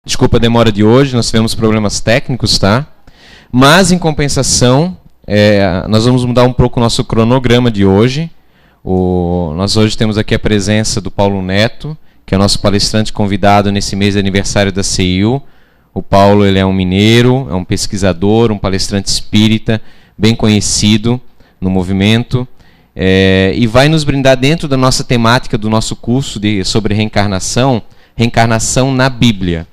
Desculpa a demora de hoje, nós tivemos problemas técnicos, tá? Mas, em compensação, nós vamos mudar um pouco o nosso cronograma de hoje. Nós hoje temos aqui a presença do Paulo Neto, que é o nosso palestrante convidado nesse mês de aniversário da CEIU. O Paulo, ele é um mineiro, é um pesquisador, um palestrante espírita, bem conhecido no movimento, e vai nos brindar dentro da nossa temática do nosso curso sobre reencarnação na Bíblia.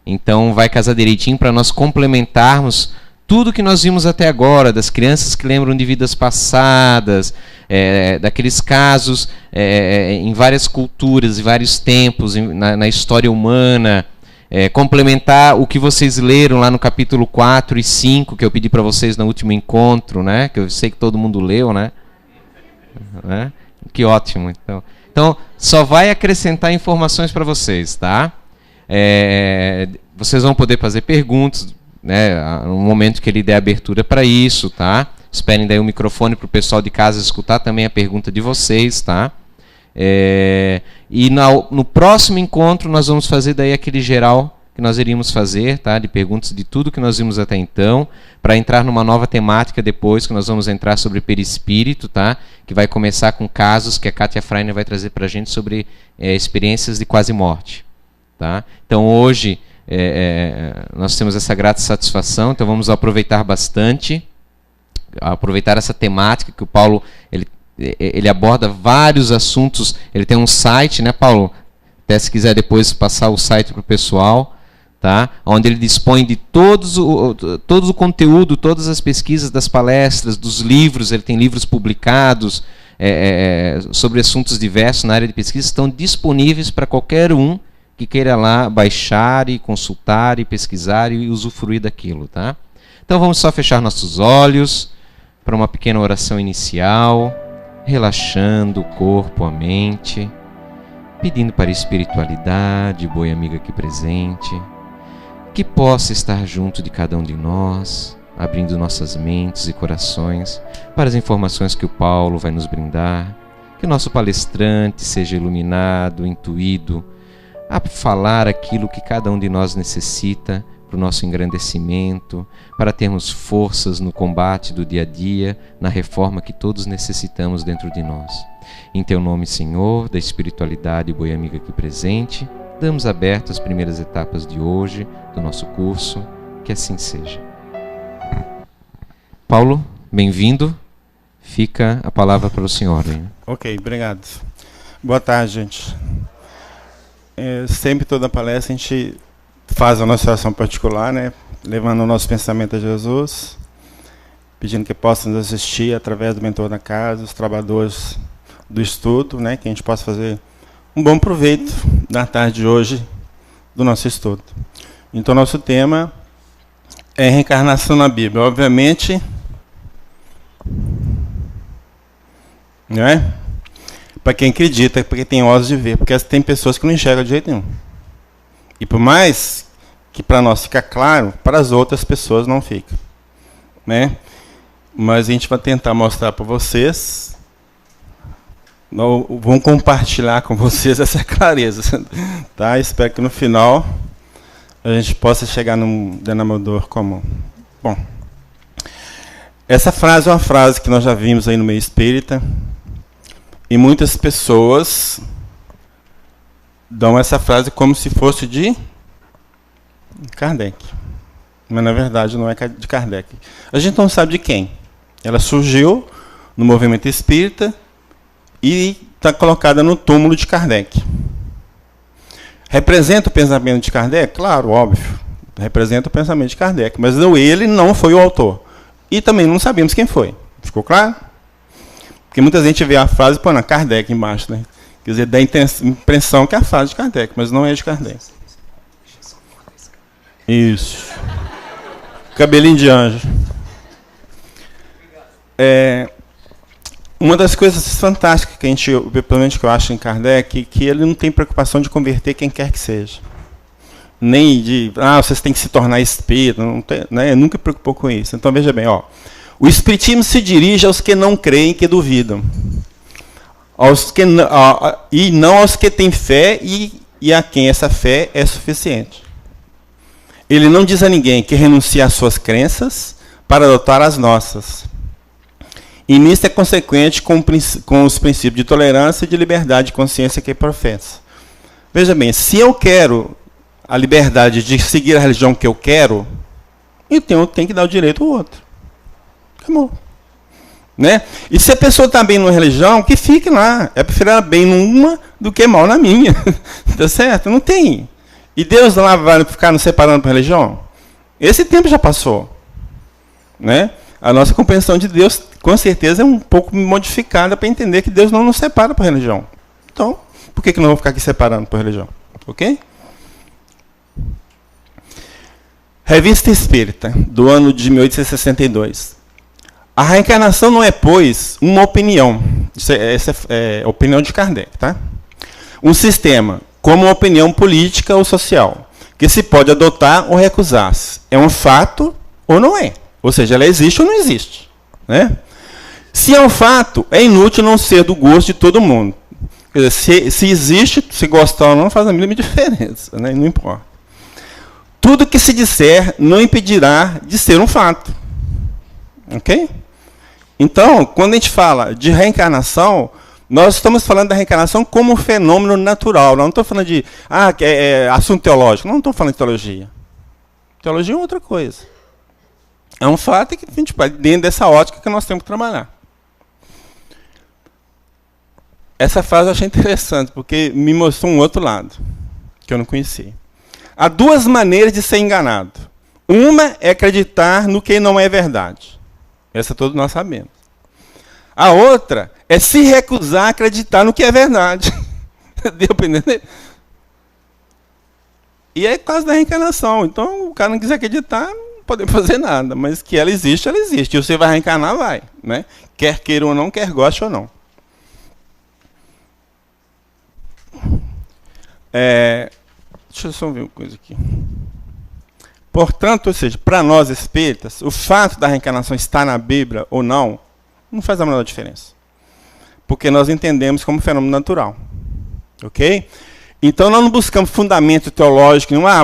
Então vai casar direitinho para nós complementarmos tudo que nós vimos até agora, das crianças que lembram de vidas passadas, daqueles casos em várias culturas, em vários tempos, na história humana, complementar o que vocês leram lá no capítulo 4 e 5, que eu pedi para vocês no último encontro, né? Que eu sei que todo mundo leu, né? Que ótimo. Então, só vai acrescentar informações para vocês, tá? Vocês vão poder fazer perguntas, né, no momento que ele der abertura para isso, tá? Esperem daí o microfone para o pessoal de casa escutar também a pergunta de vocês, tá? E no próximo encontro nós vamos fazer daí aquele geral que nós iríamos fazer, tá? De perguntas de tudo que nós vimos até então, para entrar numa nova temática depois, que nós vamos entrar sobre perispírito, tá? Que vai começar com casos que a Kátia Freiner vai trazer para a gente sobre experiências de quase morte. Tá? Então hoje nós temos essa grata satisfação, então vamos aproveitar bastante, aproveitar essa temática que o Paulo ele aborda vários assuntos. Ele tem um site, né, Paulo? Até se quiser depois passar o site para o pessoal, tá? Onde ele dispõe de todo o conteúdo, todas as pesquisas das palestras, dos livros. Ele tem livros publicados sobre assuntos diversos na área de pesquisa, estão disponíveis para qualquer um que queira lá baixar e consultar e pesquisar e usufruir daquilo, tá? Então vamos só fechar nossos olhos para uma pequena oração inicial, relaxando o corpo, a mente, pedindo para a espiritualidade, boa amiga aqui presente, que possa estar junto de cada um de nós, abrindo nossas mentes e corações para as informações que o Paulo vai nos brindar, que o nosso palestrante seja iluminado, intuído, a falar aquilo que cada um de nós necessita para o nosso engrandecimento, para termos forças no combate do dia a dia, na reforma que todos necessitamos dentro de nós. Em Teu nome, Senhor, da espiritualidade, boa amiga aqui presente, damos aberto as primeiras etapas de hoje, do nosso curso, que assim seja. Paulo, bem-vindo. Fica a palavra para o senhor. Hein? Ok, obrigado. Boa tarde, gente. Sempre toda palestra a gente faz a nossa oração particular, né? Levando o nosso pensamento a Jesus, pedindo que possa nos assistir através do mentor da casa, os trabalhadores do estudo, né? Que a gente possa fazer um bom proveito da tarde de hoje do nosso estudo. Então, nosso tema é reencarnação na Bíblia. Obviamente, não é? Para quem acredita, porque tem olhos de ver, porque tem pessoas que não enxergam de jeito nenhum. E por mais que para nós fica claro, para as outras pessoas não fica, né? Mas a gente vai tentar mostrar para vocês, vamos compartilhar com vocês essa clareza, tá? Espero que no final a gente possa chegar num denominador comum. Bom, essa frase é uma frase que nós já vimos aí no meio espírita. E muitas pessoas dão essa frase como se fosse de Kardec. Mas, na verdade, não é de Kardec. A gente não sabe de quem. Ela surgiu no movimento espírita e está colocada no túmulo de Kardec. Representa o pensamento de Kardec? Claro, óbvio. Representa o pensamento de Kardec. Mas ele não foi o autor. E também não sabemos quem foi. Ficou claro? Porque muita gente vê a frase e põe na Kardec embaixo, né? Quer dizer, dá a impressão que é a frase de Kardec, mas não é de Kardec. Isso. Cabelinho de anjo. Uma das coisas fantásticas que a gente, pelo menos que eu acho em Kardec, que ele não tem preocupação de converter quem quer que seja. Nem de, vocês têm que se tornar espírita, não tem, né? Nunca preocupou com isso. Então, veja bem, ó. O Espiritismo se dirige aos que não creem, que duvidam. E não aos que têm fé e a quem essa fé é suficiente. Ele não diz a ninguém que renuncie às suas crenças para adotar as nossas. E nisso é consequente com os princípios de tolerância e de liberdade de consciência que professa. Veja bem, se eu quero a liberdade de seguir a religião que eu quero, eu tenho que dar o direito ao outro. Acabou. Né? E se a pessoa está bem numa religião, que fique lá. É preferir ela bem numa do que mal na minha. Tá certo? Não tem. E Deus lá vai ficar nos separando por religião? Esse tempo já passou. Né? A nossa compreensão de Deus, com certeza, é um pouco modificada para entender que Deus não nos separa por religião. Então, por que não vamos ficar aqui separando por religião? Ok? Revista Espírita, do ano de 1862. A reencarnação não é, pois, uma opinião. Essa é a opinião de Kardec, tá? Um sistema, como uma opinião política ou social, que se pode adotar ou recusar-se. É um fato ou não é. Ou seja, ela existe ou não existe. Né? Se é um fato, é inútil não ser do gosto de todo mundo. Quer dizer, se existe, se gostar ou não, faz a mínima diferença. Né? Não importa. Tudo que se disser não impedirá de ser um fato. Ok? Então, quando a gente fala de reencarnação, nós estamos falando da reencarnação como um fenômeno natural. Não estou falando de assunto teológico. Não estou falando de teologia. Teologia é outra coisa. É um fato que a gente vai dentro dessa ótica que nós temos que trabalhar. Essa frase eu achei interessante, porque me mostrou um outro lado, que eu não conhecia. Há duas maneiras de ser enganado. Uma é acreditar no que não é verdade. Essa todos nós sabemos. A outra é se recusar a acreditar no que é verdade. Deu para entender? E é quase da reencarnação. Então, o cara não quiser acreditar, não podemos fazer nada. Mas que ela existe, ela existe. E você vai reencarnar, vai. Né? Quer queira ou não, quer goste ou não. Deixa eu só ver uma coisa aqui. Portanto, ou seja, para nós espíritas, o fato da reencarnação estar na Bíblia ou não faz a menor diferença. Porque nós entendemos como fenômeno natural. Ok? Então, nós não buscamos fundamento teológico nenhum. A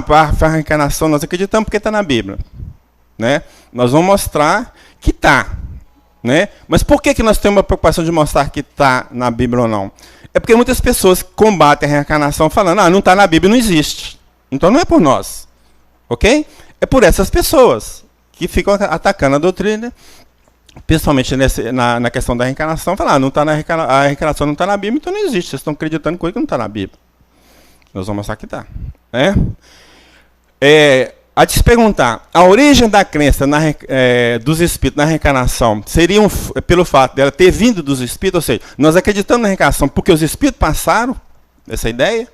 reencarnação nós acreditamos porque está na Bíblia. Né? Nós vamos mostrar que está. Né? Mas por que nós temos a preocupação de mostrar que está na Bíblia ou não? É porque muitas pessoas combatem a reencarnação falando, não está na Bíblia, não existe. Então não é por nós. Ok? É por essas pessoas que ficam atacando a doutrina, principalmente na questão da reencarnação, falando, a reencarnação não está na Bíblia, então não existe. Vocês estão acreditando em coisa que não está na Bíblia. Nós vamos mostrar que está. Né? A te se perguntar, a origem da crença dos espíritos na reencarnação seria pelo fato dela ter vindo dos espíritos, ou seja, nós acreditamos na reencarnação porque os espíritos passaram essa ideia?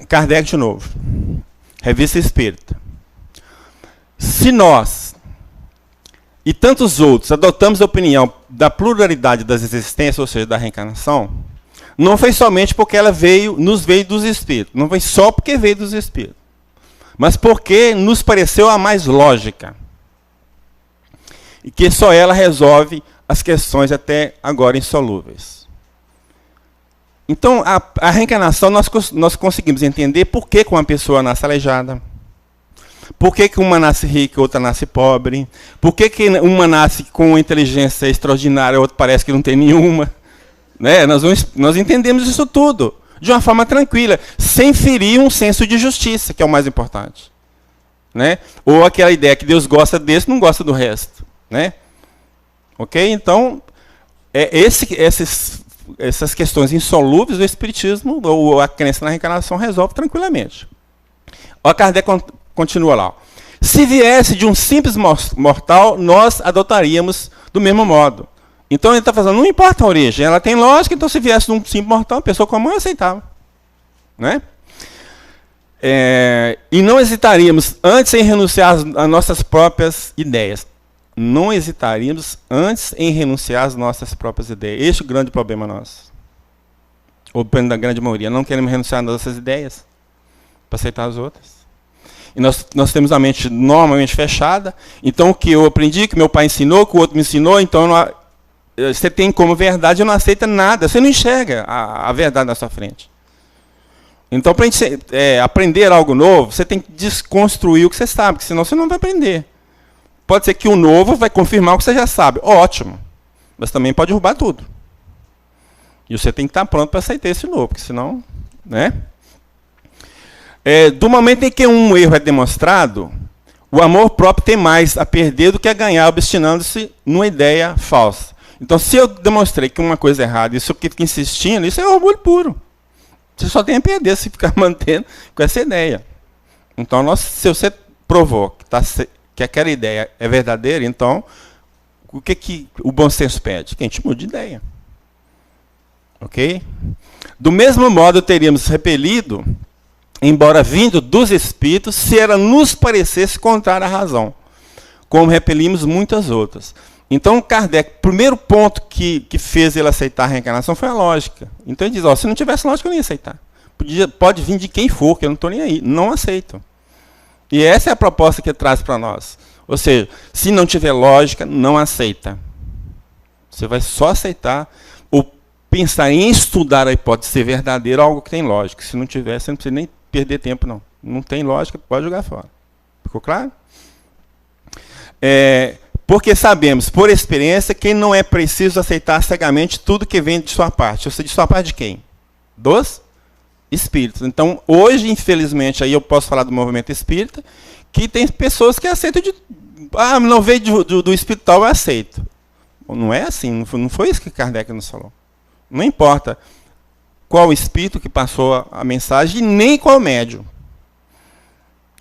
Kardec de novo. Revista Espírita. Se nós e tantos outros adotamos a opinião da pluralidade das existências, ou seja, da reencarnação, não foi somente porque ela nos veio dos espíritos. Não foi só porque veio dos espíritos. Mas porque nos pareceu a mais lógica. E que só ela resolve as questões até agora insolúveis. Então, a reencarnação, nós conseguimos entender por que uma pessoa nasce aleijada. Por que uma nasce rica e outra nasce pobre. Por que uma nasce com uma inteligência extraordinária e outra parece que não tem nenhuma. Né? Nós entendemos isso tudo de uma forma tranquila, sem ferir um senso de justiça, que é o mais importante. Né? Ou aquela ideia que Deus gosta desse, não gosta do resto. Né? Ok? Então, essas questões insolúveis do Espiritismo, ou a crença na reencarnação, resolve tranquilamente. O Kardec continua lá. Se viesse de um simples mortal, nós adotaríamos do mesmo modo. Então ele está falando, não importa a origem, ela tem lógica, então se viesse de um simples mortal, a pessoa comum aceitava. Né? E não hesitaríamos antes em renunciar às nossas próprias ideias. Não hesitaríamos antes em renunciar às nossas próprias ideias. Este é o grande problema nosso. Ou da grande maioria. Não queremos renunciar às nossas ideias para aceitar as outras. E nós temos a mente normalmente fechada. Então o que eu aprendi, que meu pai ensinou, que o outro me ensinou, então você tem como verdade e não aceita nada. Você não enxerga a verdade na sua frente. Então, para a gente aprender algo novo, você tem que desconstruir o que você sabe, porque senão você não vai aprender. Pode ser que o novo vai confirmar o que você já sabe. Ótimo. Mas também pode derrubar tudo. E você tem que estar pronto para aceitar esse novo, porque senão... né? Do momento em que um erro é demonstrado, o amor próprio tem mais a perder do que a ganhar, obstinando-se numa ideia falsa. Então, se eu demonstrei que uma coisa é errada, e se eu fico insistindo, isso é orgulho puro. Você só tem a perder se ficar mantendo com essa ideia. Então, se você provou que aquela ideia é verdadeira, então, o que o bom senso pede? Que a gente mude de ideia. Ok? Do mesmo modo, teríamos repelido, embora vindo dos espíritos, se ela nos parecesse contrária à razão, como repelimos muitas outras. Então, Kardec, o primeiro ponto que fez ele aceitar a reencarnação foi a lógica. Então, ele diz, se não tivesse lógica, eu não ia aceitar. Pode vir de quem for, que eu não estou nem aí. Não aceito. E essa é a proposta que ele traz para nós. Ou seja, se não tiver lógica, não aceita. Você vai só aceitar ou pensar em estudar a hipótese ser verdadeira, algo que tem lógica. Se não tiver, você não precisa nem perder tempo, não. Não tem lógica, pode jogar fora. Ficou claro? Porque sabemos, por experiência, que não é preciso aceitar cegamente tudo que vem de sua parte. Ou seja, de sua parte de quem? Dos espíritos. Então, hoje, infelizmente, aí eu posso falar do movimento espírita, que tem pessoas que aceitam de... não veio do espírito tal, eu aceito. Não é assim, não foi isso que Kardec nos falou. Não importa qual espírito que passou a mensagem, nem qual médium.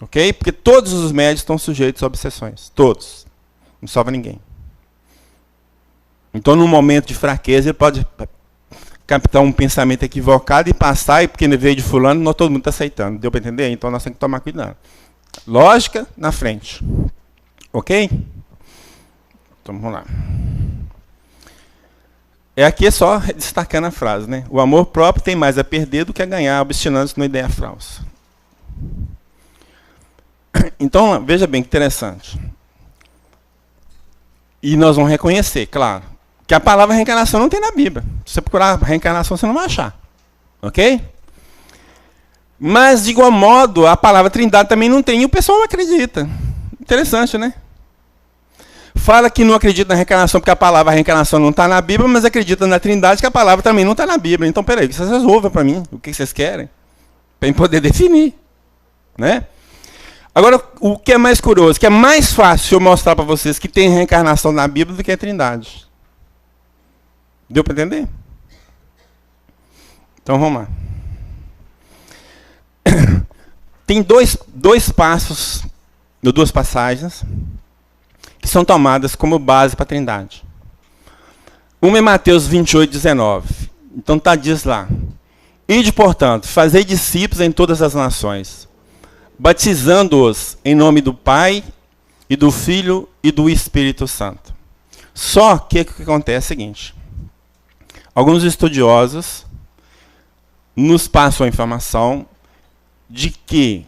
Ok? Porque todos os médios estão sujeitos a obsessões. Todos. Não salva ninguém. Então, num momento de fraqueza, ele pode captar um pensamento equivocado e passar, e porque ele veio de fulano, todo mundo está aceitando. Deu para entender? Então, nós temos que tomar cuidado. Lógica na frente. Ok? Então, vamos lá. Aqui é só destacando a frase, né? O amor próprio tem mais a perder do que a ganhar, obstinando-se numa ideia falsa. Então, veja bem que interessante. E nós vamos reconhecer, claro, que a palavra reencarnação não tem na Bíblia. Se você procurar reencarnação, você não vai achar. Ok? Mas, de igual modo, a palavra trindade também não tem, e o pessoal não acredita. Interessante, né? Fala que não acredita na reencarnação porque a palavra reencarnação não está na Bíblia, mas acredita na trindade que a palavra também não está na Bíblia. Então, peraí, vocês resolvam para mim o que vocês querem, para eu poder definir. Né? Agora, o que é mais curioso, que é mais fácil eu mostrar para vocês que tem reencarnação na Bíblia do que a trindade. Deu para entender? Então, vamos lá. Tem dois passos, duas passagens, que são tomadas como base para a trindade. Uma é Mateus 28, 19. Então, diz lá. Ide, portanto, fazei discípulos em todas as nações, batizando-os em nome do Pai, e do Filho, e do Espírito Santo. Só que o que acontece é o seguinte. Alguns estudiosos nos passam a informação de que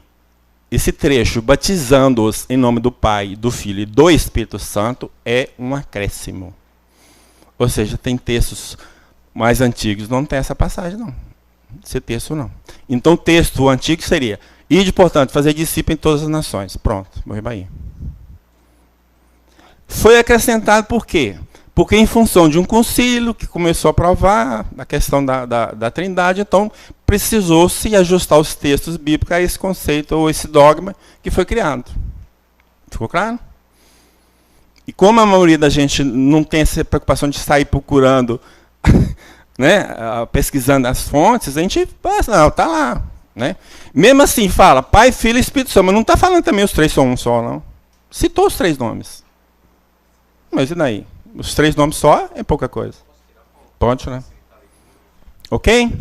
esse trecho, batizando-os em nome do Pai, do Filho e do Espírito Santo, é um acréscimo. Ou seja, tem textos mais antigos, não tem essa passagem, não. Esse texto não. Então, o texto antigo seria: ide, portanto, fazer discípulo em todas as nações. Pronto, morri Bahia. Foi acrescentado por quê? Porque em função de um concílio que começou a provar a questão da trindade, então precisou-se ajustar os textos bíblicos a esse conceito ou esse dogma que foi criado. Ficou claro? E como a maioria da gente não tem essa preocupação de sair procurando, né, pesquisando as fontes, a gente passa, não, está lá. Né? Mesmo assim, fala Pai, Filho e Espírito Santo, mas não está falando também os três são um só, não. Citou os três nomes. Mas e daí? Os três nomes só é pouca coisa. Pode, né? Ok?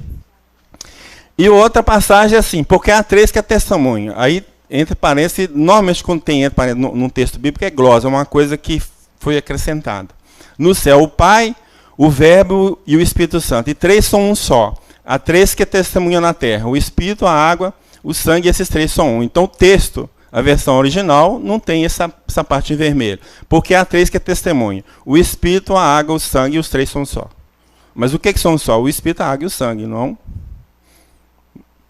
E outra passagem é assim, porque há três que é testemunho. Aí, entre parênteses, normalmente quando tem entre parênteses num texto bíblico é glosa, é uma coisa que foi acrescentada. No céu, o Pai, o Verbo e o Espírito Santo. E três são um só. Há três que testemunham na terra. O Espírito, a água, o sangue, esses três são um. Então o texto, a versão original, não tem essa parte em vermelho. Porque há três que testemunham. O Espírito, a água, o sangue, e os três são um só. Mas o que são um só? O Espírito, a água e o sangue, não?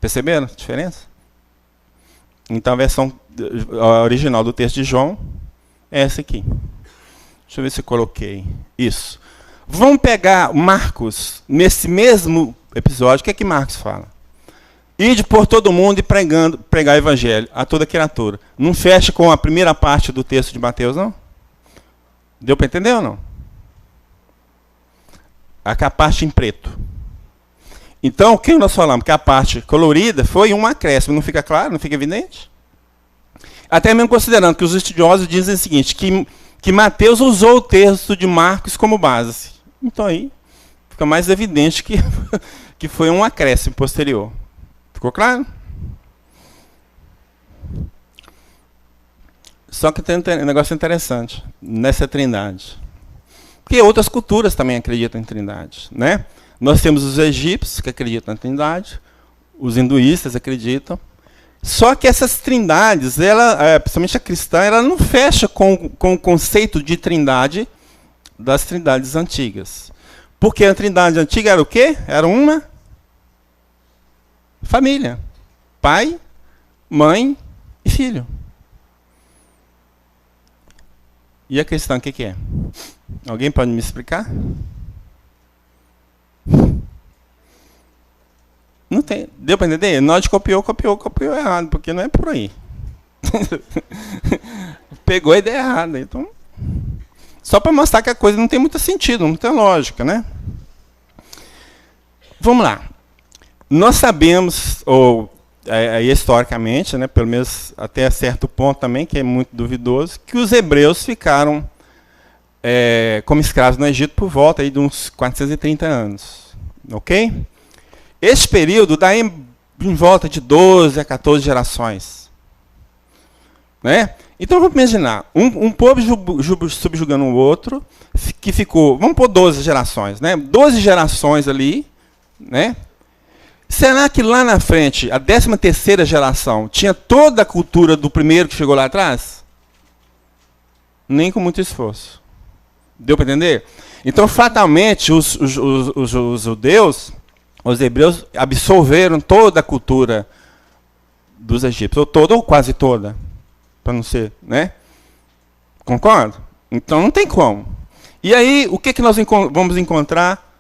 Perceberam a diferença? Então a versão original do texto de João é essa aqui. Deixa eu ver se eu coloquei. Isso. Vamos pegar Marcos, nesse mesmo episódio, o que é que Marcos fala? Ide por todo mundo e pregar o evangelho a toda criatura. Não fecha com a primeira parte do texto de Mateus, não? Deu para entender ou não? A parte em preto. Então, o que nós falamos? Que a parte colorida foi um acréscimo. Não fica claro? Não fica evidente? Até mesmo considerando que os estudiosos dizem o seguinte, que Mateus usou o texto de Marcos como base. Então aí fica mais evidente que foi um acréscimo posterior. Ficou claro? Só que tem um negócio interessante nessa trindade. Porque outras culturas também acreditam em trindade, né? Nós temos os egípcios que acreditam na trindade, os hinduístas acreditam. Só que essas trindades, principalmente a cristã, ela não fecha com o conceito de trindade das trindades antigas. Porque a trindade antiga era o quê? Era uma família. Pai, mãe e filho. E a cristã, o que é? Alguém pode me explicar? Não tem. Deu para entender? Nós copiou errado, porque não é por aí. Pegou a ideia errada. Então, só para mostrar que a coisa não tem muito sentido, não tem lógica, né? Vamos lá. Nós sabemos, historicamente, né, pelo menos até certo ponto também, que é muito duvidoso, que os hebreus ficaram como escravos no Egito por volta aí de uns 430 anos. Ok? Esse período dá em volta de 12 a 14 gerações. Né? Então vamos imaginar, um povo subjugando o outro, que ficou, vamos pôr 12 gerações, né? 12 gerações ali, né? Será que lá na frente, a 13ª geração, tinha toda a cultura do primeiro que chegou lá atrás? Nem com muito esforço. Deu para entender? Então, fatalmente, os judeus, os hebreus, absorveram toda a cultura dos egípcios, ou toda ou quase toda, para não ser, né? Concordo? Então, não tem como. E aí, o que nós vamos encontrar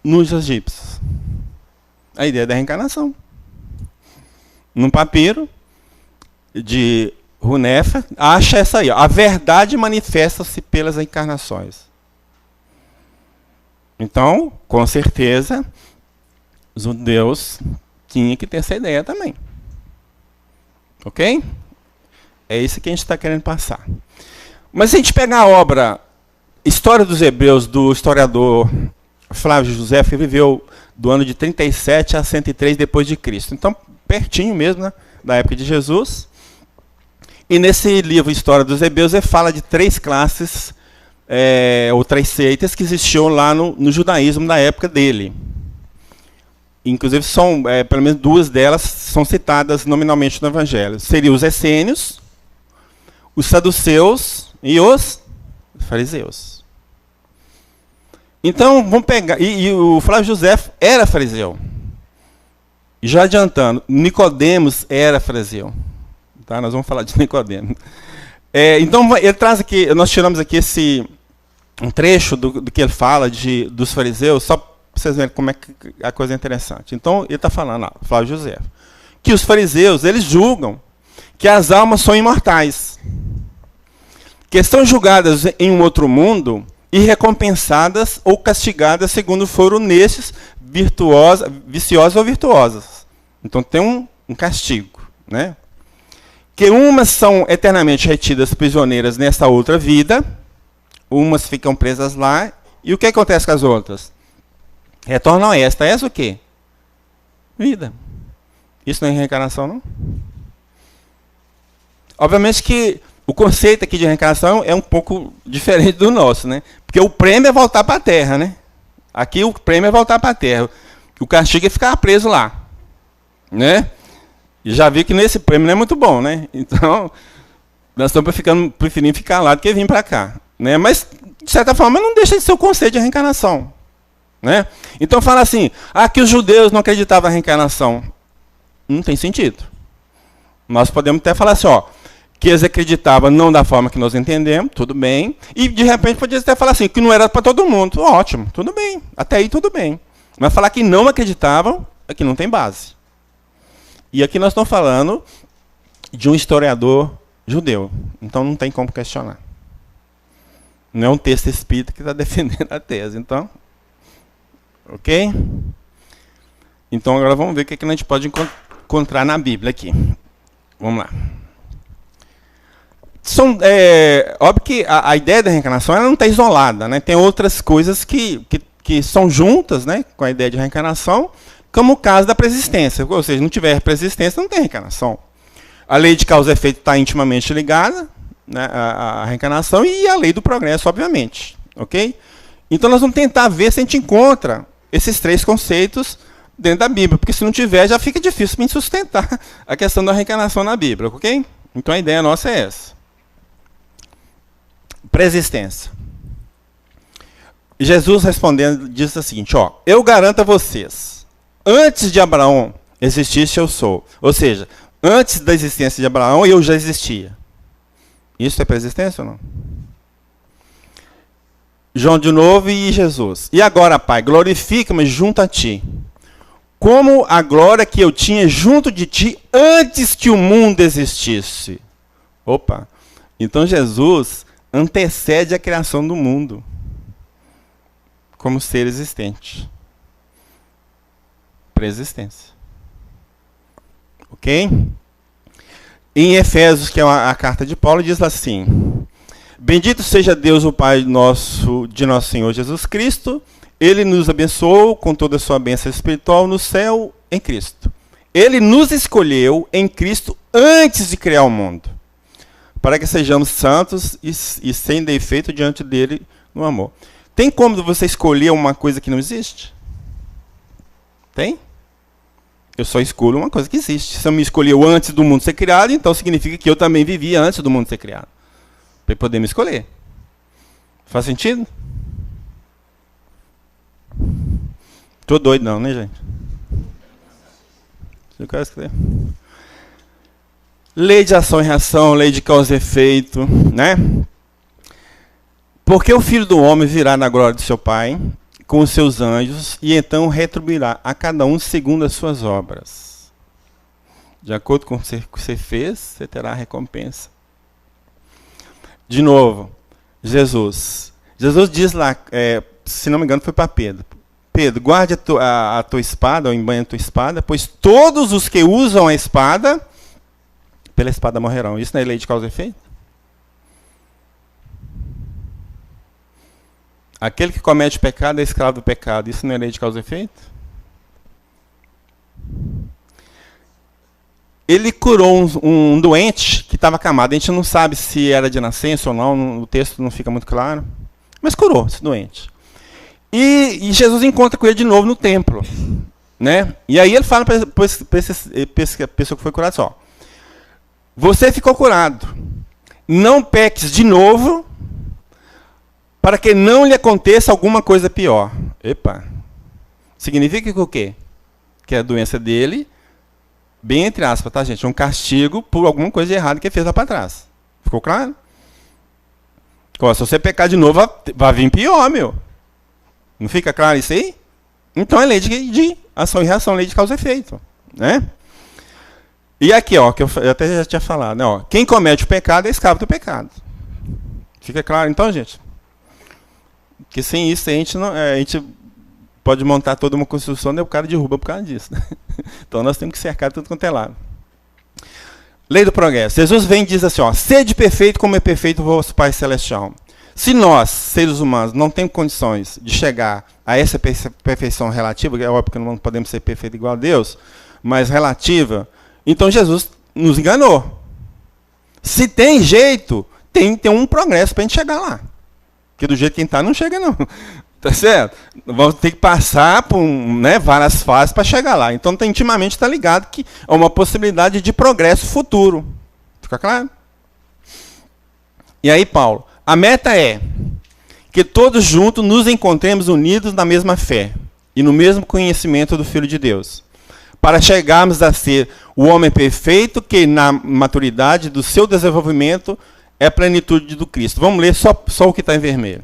nos egípcios? A ideia da reencarnação. Num papiro de Hunefer, acha essa aí. Ó, a verdade manifesta-se pelas encarnações. Então, com certeza, os judeus tinham que ter essa ideia também. Ok? É isso que a gente está querendo passar. Mas se a gente pegar a obra História dos Hebreus, do historiador Flávio José, que viveu do ano de 37 a 103 depois de Cristo. Então, pertinho mesmo, né, da época de Jesus. E nesse livro História dos Hebreus, ele fala de 3 classes, ou 3 seitas que existiam lá no judaísmo da época dele. Inclusive, pelo menos 2 delas são citadas nominalmente no Evangelho. Seriam os essênios, os saduceus e os fariseus. Então, vamos pegar... E o Flávio José era fariseu. E já adiantando, Nicodemos era fariseu. Tá? Nós vamos falar de Nicodemos. Então, ele traz aqui... Nós tiramos aqui um trecho do que ele fala dos fariseus, só para vocês verem como é que a coisa é interessante. Então, ele está falando lá, Flávio José, que os fariseus, eles julgam que as almas são imortais, que estão julgadas em um outro mundo e recompensadas ou castigadas segundo foram nestes viciosas ou virtuosas. Então tem um castigo, né? Que umas são eternamente retidas prisioneiras nesta outra vida, umas ficam presas lá, e o que acontece com as outras? Retornam a esta. Essa o quê? Vida. Isso não é reencarnação, não? Obviamente que o conceito aqui de reencarnação é um pouco diferente do nosso, né? Porque o prêmio é voltar para a Terra, né? Aqui o prêmio é voltar para a Terra. O castigo é ficar preso lá, né? E já vi que nesse prêmio não é muito bom, né? Então, nós estamos preferindo ficar lá do que vir para cá, né? Mas, de certa forma, não deixa de ser o conceito de reencarnação, Né? Então fala assim, que os judeus não acreditavam na reencarnação. Não tem sentido. Nós podemos até falar assim, que eles acreditavam não da forma que nós entendemos, tudo bem. E de repente podia até falar assim, que não era para todo mundo. Ótimo, tudo bem. Até aí tudo bem. Mas falar que não acreditavam é que não tem base. E aqui nós estamos falando de um historiador judeu. Então não tem como questionar. Não é um texto espírita que está defendendo a tese. Então, ok? Então agora vamos ver o que a gente pode encontrar na Bíblia aqui. Vamos lá. Óbvio que a ideia da reencarnação ela não está isolada, né? Tem outras coisas que são juntas, né, com a ideia de reencarnação, como o caso da preexistência. Ou seja, não tiver preexistência, não tem reencarnação. A lei de causa e efeito está intimamente ligada, né, à reencarnação, e a lei do progresso, obviamente. Ok? Então nós vamos tentar ver se a gente encontra esses três conceitos dentro da Bíblia, porque se não tiver, já fica difícil para a gente sustentar a questão da reencarnação na Bíblia. Ok? Então a ideia nossa é essa. Preexistência. Jesus respondendo diz o seguinte, eu garanto a vocês, antes de Abraão existisse eu sou. Ou seja, antes da existência de Abraão eu já existia. Isso é preexistência ou não? João de novo e Jesus. E agora, Pai, glorifica-me junto a ti, como a glória que eu tinha junto de ti antes que o mundo existisse. Opa! Então Jesus antecede a criação do mundo como ser existente. Preexistência. Ok? Em Efésios, que é a carta de Paulo, diz assim: bendito seja Deus, o Pai de nosso Senhor Jesus Cristo. Ele nos abençoou com toda a sua bênção espiritual no céu em Cristo. Ele nos escolheu em Cristo antes de criar o mundo, para que sejamos santos e sem defeito diante dele no amor. Tem como você escolher uma coisa que não existe? Tem? Eu só escolho uma coisa que existe. Se eu me escolheu antes do mundo ser criado, então significa que eu também vivia antes do mundo ser criado. Para poder me escolher. Faz sentido? Tô doido não, né, gente? Eu quero escrever. Lei de ação e reação, lei de causa e efeito, né? Porque o Filho do Homem virá na glória de seu Pai, com os seus anjos, e então retribuirá a cada um segundo as suas obras. De acordo com o que você fez, você terá a recompensa. De novo, Jesus. Jesus diz lá, se não me engano foi para Pedro. Pedro, guarde a tua espada, ou embanhe a tua espada, pois todos os que usam a espada, pela espada morrerão. Isso não é lei de causa e efeito? Aquele que comete pecado é escravo do pecado. Isso não é lei de causa e efeito? Ele curou um doente que estava acamado. A gente não sabe se era de nascença ou não. O texto não fica muito claro. Mas curou esse doente. E Jesus encontra com ele de novo no templo. Né? E aí ele fala para a pessoa que foi curada assim, você ficou curado. Não peques de novo, para que não lhe aconteça alguma coisa pior. Epa. Significa que o quê? Que a doença dele, bem entre aspas, tá, gente? É um castigo por alguma coisa de errado que ele fez lá para trás. Ficou claro? Se você pecar de novo, vai vir pior, meu. Não fica claro isso aí? Então é lei de ação e reação, lei de causa e efeito. Né? E aqui, que eu até já tinha falado, né, quem comete o pecado é escravo do pecado. Fica claro então, gente? Porque sem isso a gente pode montar toda uma construção e o cara derruba por causa disso. Né? Então nós temos que cercar tudo quanto é lado. Lei do progresso. Jesus vem e diz assim, sede perfeito como é perfeito o vosso Pai Celestial. Se nós, seres humanos, não temos condições de chegar a essa perfeição relativa, é óbvio que não podemos ser perfeitos igual a Deus, mas relativa, então Jesus nos enganou. Se tem jeito, tem um progresso para a gente chegar lá. Porque do jeito que está, não chega não. Tá certo? Vamos ter que passar por várias fases para chegar lá. Então, intimamente está ligado que é uma possibilidade de progresso futuro. Fica claro? E aí, Paulo, a meta é que todos juntos nos encontremos unidos na mesma fé e no mesmo conhecimento do Filho de Deus, para chegarmos a ser o homem perfeito que, na maturidade do seu desenvolvimento, é a plenitude do Cristo. Vamos ler só o que está em vermelho.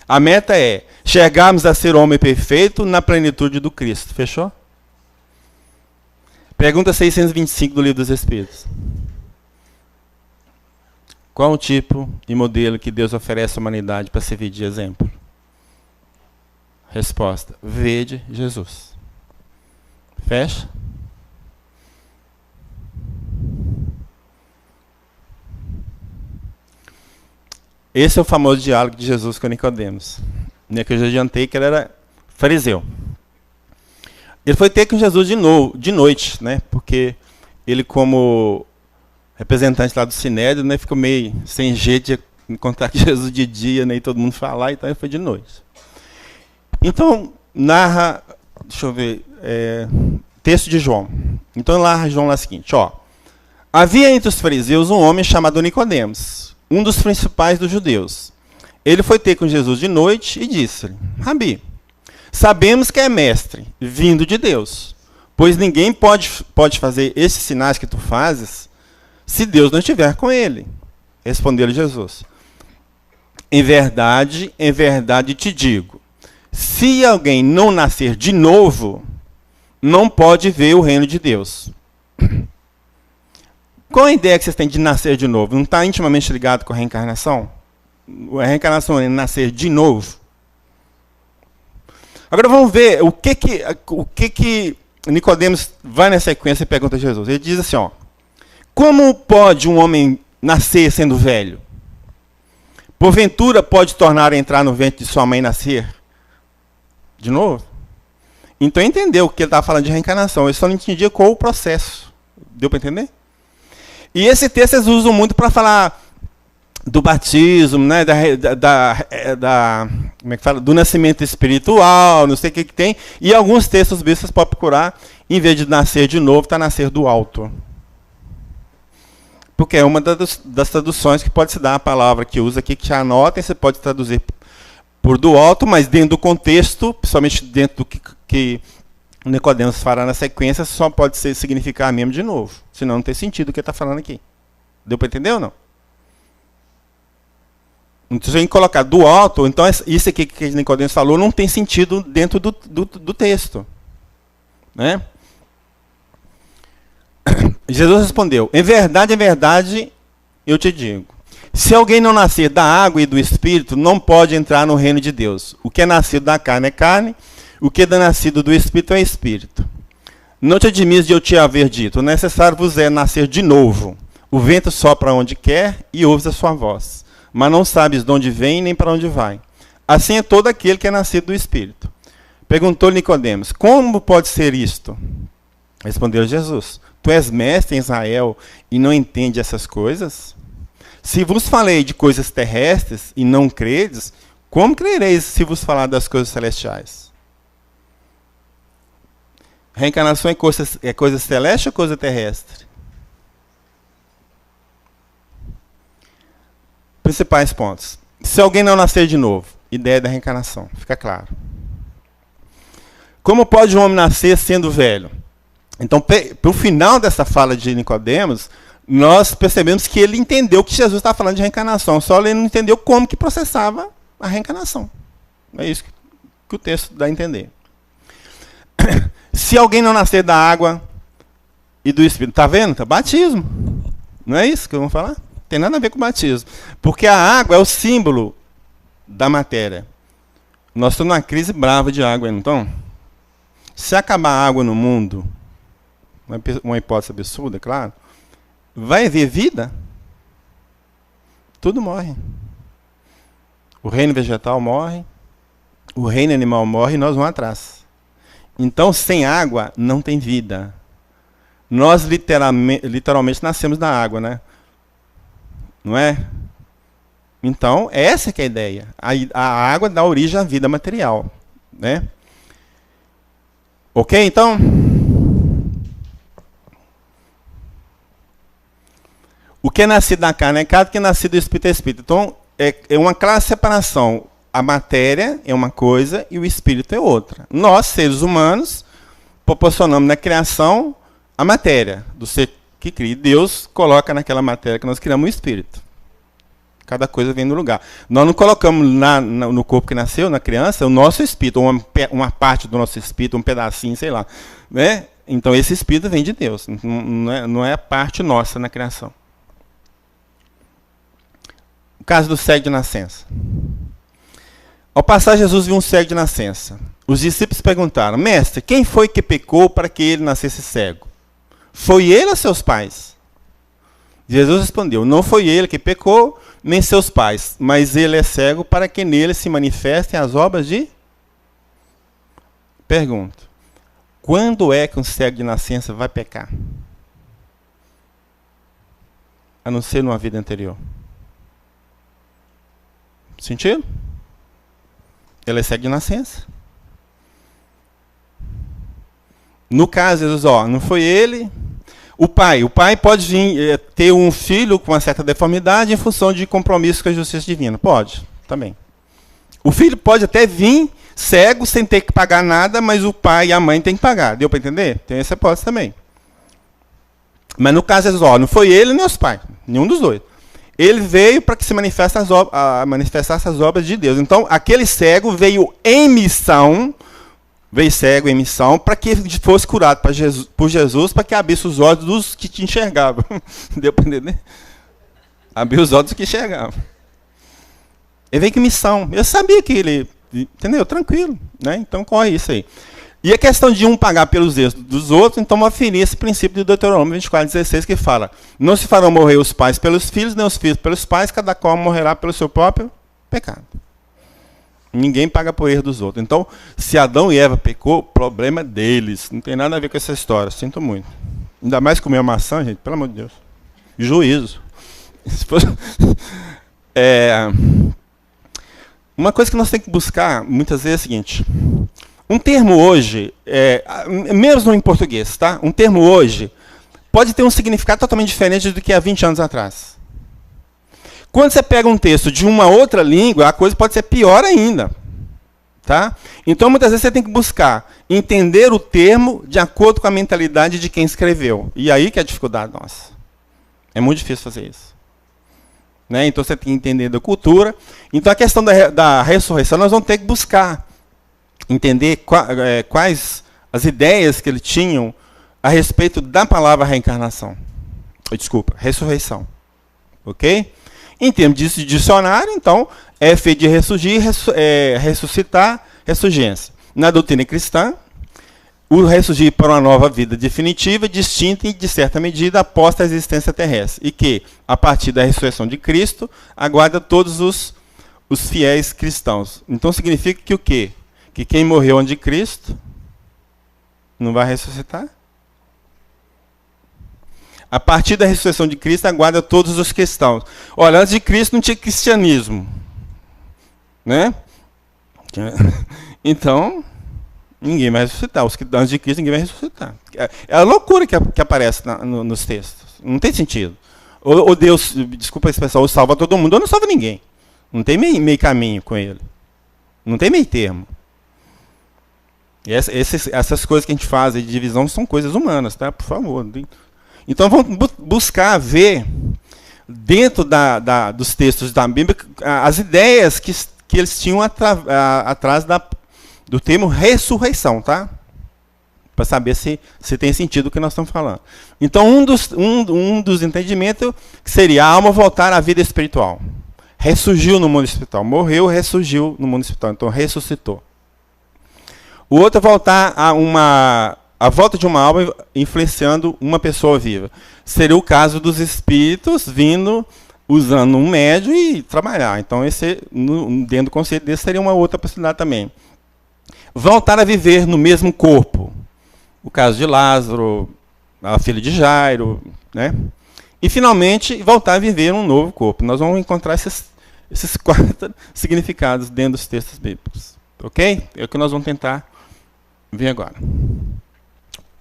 A meta é chegarmos a ser o homem perfeito na plenitude do Cristo. Fechou? Pergunta 625 do Livro dos Espíritos. Qual o tipo e modelo que Deus oferece à humanidade para servir de exemplo? Resposta: vede Jesus. Fecha. Esse é o famoso diálogo de Jesus com Nicodemos. Que eu já adiantei que ele era fariseu. Ele foi ter com Jesus de noite, né? Porque ele, como representante lá do Sinédrio, né, ficou meio sem jeito de encontrar com Jesus de dia, né, e todo mundo falar, então ele foi de noite. Então, narra, deixa eu ver, texto de João. Então narra João lá o seguinte, ó. Havia entre os fariseus um homem chamado Nicodemos, um dos principais dos judeus. Ele foi ter com Jesus de noite e disse-lhe: Rabi, sabemos que é mestre, vindo de Deus, pois ninguém pode fazer esses sinais que tu fazes se Deus não estiver com ele. Respondeu-lhe Jesus: em verdade te digo, se alguém não nascer de novo, não pode ver o reino de Deus. Qual a ideia que vocês têm de nascer de novo? Não está intimamente ligado com a reencarnação? A reencarnação é nascer de novo. Agora vamos ver o que Nicodemos vai na sequência e pergunta a Jesus. Ele diz assim, ó: como pode um homem nascer sendo velho? Porventura pode tornar a entrar no ventre de sua mãe e nascer de novo? Então entendeu que ele estava falando de reencarnação. Ele só não entendia qual o processo. Deu para entender? E esse texto eles usam muito para falar do batismo, né, como é que fala? Do nascimento espiritual, não sei o que tem. E alguns textos os bispas podem procurar, em vez de nascer de novo, está nascer do alto. Porque é uma das traduções que pode se dar a palavra que usa aqui, que já anotem, você pode traduzir por do alto, mas dentro do contexto, principalmente dentro do que Nicodemos fará na sequência, só pode significar mesmo de novo. Senão não tem sentido o que ele está falando aqui. Deu para entender ou não? Então, se a gente colocar do alto, então isso aqui que Nicodemos falou não tem sentido dentro do texto. Né? Jesus respondeu: em verdade, eu te digo, se alguém não nascer da água e do Espírito, não pode entrar no reino de Deus. O que é nascido da carne é carne, o que é nascido do Espírito é Espírito. Não te admires de eu te haver dito, o necessário vos é nascer de novo. O vento sopra onde quer e ouves a sua voz, mas não sabes de onde vem nem para onde vai. Assim é todo aquele que é nascido do Espírito. Perguntou-lhe Nicodemos: como pode ser isto? Respondeu Jesus: tu és mestre em Israel e não entende essas coisas? Se vos falei de coisas terrestres e não credes, como crereis se vos falar das coisas celestiais? Reencarnação é coisa celeste ou coisa terrestre? Principais pontos. Se alguém não nascer de novo, ideia da reencarnação, fica claro. Como pode um homem nascer sendo velho? Então, para o final dessa fala de Nicodemos, nós percebemos que ele entendeu que Jesus estava falando de reencarnação, só ele não entendeu como que processava a reencarnação. É isso que o texto dá a entender. Se alguém não nascer da água e do Espírito, está vendo? Tá batismo. Não é isso que vamos falar? Tem nada a ver com batismo. Porque a água é o símbolo da matéria. Nós estamos numa crise brava de água, então. Se acabar a água no mundo, uma hipótese absurda, claro, vai haver vida? Tudo morre. O reino vegetal morre, o reino animal morre e nós vamos atrás. Então, sem água, não tem vida. Nós literalmente nascemos da água, né? Não é? Então, essa que é a ideia. A água dá origem à vida material. Né? Ok, então? O que é nascido da carne é carne, o que é nascido do Espírito é Espírito. Então, é uma clara separação. a matéria é uma coisa e o espírito é outra. Nós, seres humanos, proporcionamos na criação a matéria do ser que cria. Deus coloca naquela matéria que nós criamos o espírito. Cada coisa vem no lugar. Nós não colocamos no corpo que nasceu, na criança, o nosso espírito, uma parte do nosso espírito, um pedacinho, sei lá. Né? Então esse espírito vem de Deus, não é parte nossa na criação. O caso do cego de nascença. Ao passar, Jesus viu um cego de nascença. Os discípulos perguntaram: Mestre, quem foi que pecou para que ele nascesse cego? Foi ele ou seus pais? Jesus respondeu: Não foi ele que pecou, nem seus pais, mas ele é cego para que nele se manifestem as obras de... Pergunto: quando é que um cego de nascença vai pecar? A não ser numa vida anterior. Sentido? Ele é cego de nascença. No caso, Jesus, não foi ele. O pai pode vir ter um filho com uma certa deformidade em função de compromisso com a justiça divina. Pode, também. O filho pode até vir cego sem ter que pagar nada, mas o pai e a mãe têm que pagar. Deu para entender? Tem essa hipótese também. Mas no caso, Jesus, não foi ele nem os pais, nenhum dos dois. Ele veio para que se manifestasse as obras de Deus. Então, aquele cego veio em missão, para que fosse curado por Jesus, para que abrisse os olhos dos que te enxergavam. Deu para entender? Abrir os olhos dos que enxergavam. Ele veio com missão. Eu sabia que ele... Entendeu? Tranquilo. Né? Então, corre isso aí. E a questão de um pagar pelos erros dos outros, então, vou aferir esse princípio de Deuteronômio 24:16, que fala: não se farão morrer os pais pelos filhos, nem os filhos pelos pais, cada qual morrerá pelo seu próprio pecado. Ninguém paga por erro dos outros. Então, se Adão e Eva pecou, problema deles. Não tem nada a ver com essa história. Sinto muito. Ainda mais comer uma maçã, gente, pelo amor de Deus. Juízo. Uma coisa que nós temos que buscar, muitas vezes, é o seguinte. Um termo hoje, mesmo em português, tá? Um termo hoje pode ter um significado totalmente diferente do que há 20 anos atrás. Quando você pega um texto de uma outra língua, a coisa pode ser pior ainda. Tá? Então, muitas vezes, você tem que buscar entender o termo de acordo com a mentalidade de quem escreveu. E aí que é a dificuldade nossa. É muito difícil fazer isso. Né? Então, você tem que entender da cultura. Então, a questão da ressurreição, nós vamos ter que buscar entender quais as ideias que eles tinham a respeito da palavra reencarnação. Desculpa, ressurreição. Ok? Em termos de dicionário, então, é feito de ressurgir, ressuscitar, ressurgência. Na doutrina cristã, o ressurgir para uma nova vida definitiva, distinta e, de certa medida, após a existência terrestre. E que, a partir da ressurreição de Cristo, aguarda todos os fiéis cristãos. Então, significa que o quê? Que quem morreu antes de Cristo não vai ressuscitar? A partir da ressurreição de Cristo, aguarda todos os cristãos. Olha, antes de Cristo não tinha cristianismo. Né? Então, ninguém vai ressuscitar. Antes de Cristo, ninguém vai ressuscitar. É a loucura que aparece nos textos. Não tem sentido. Ou Deus, desculpa a expressão, salva todo mundo, ou não salva ninguém. Não tem meio caminho com ele. Não tem meio termo. E essas coisas que a gente faz de divisão são coisas humanas, tá? Por favor. Então vamos buscar ver, dentro dos textos da Bíblia, as ideias que eles tinham atrás do termo ressurreição, tá? Para saber se tem sentido o que nós estamos falando. Então, um dos entendimentos seria a alma voltar à vida espiritual. Ressurgiu no mundo espiritual. Morreu, ressurgiu no mundo espiritual. Então, ressuscitou. O outro é voltar a volta de uma alma influenciando uma pessoa viva. Seria o caso dos espíritos vindo, usando um médium e trabalhar. Então, dentro do conceito desse, seria uma outra possibilidade também. Voltar a viver no mesmo corpo. O caso de Lázaro, a filha de Jairo. Né? E, finalmente, voltar a viver um novo corpo. Nós vamos encontrar esses 4 significados dentro dos textos bíblicos. Ok? É o que nós vamos tentar ver agora.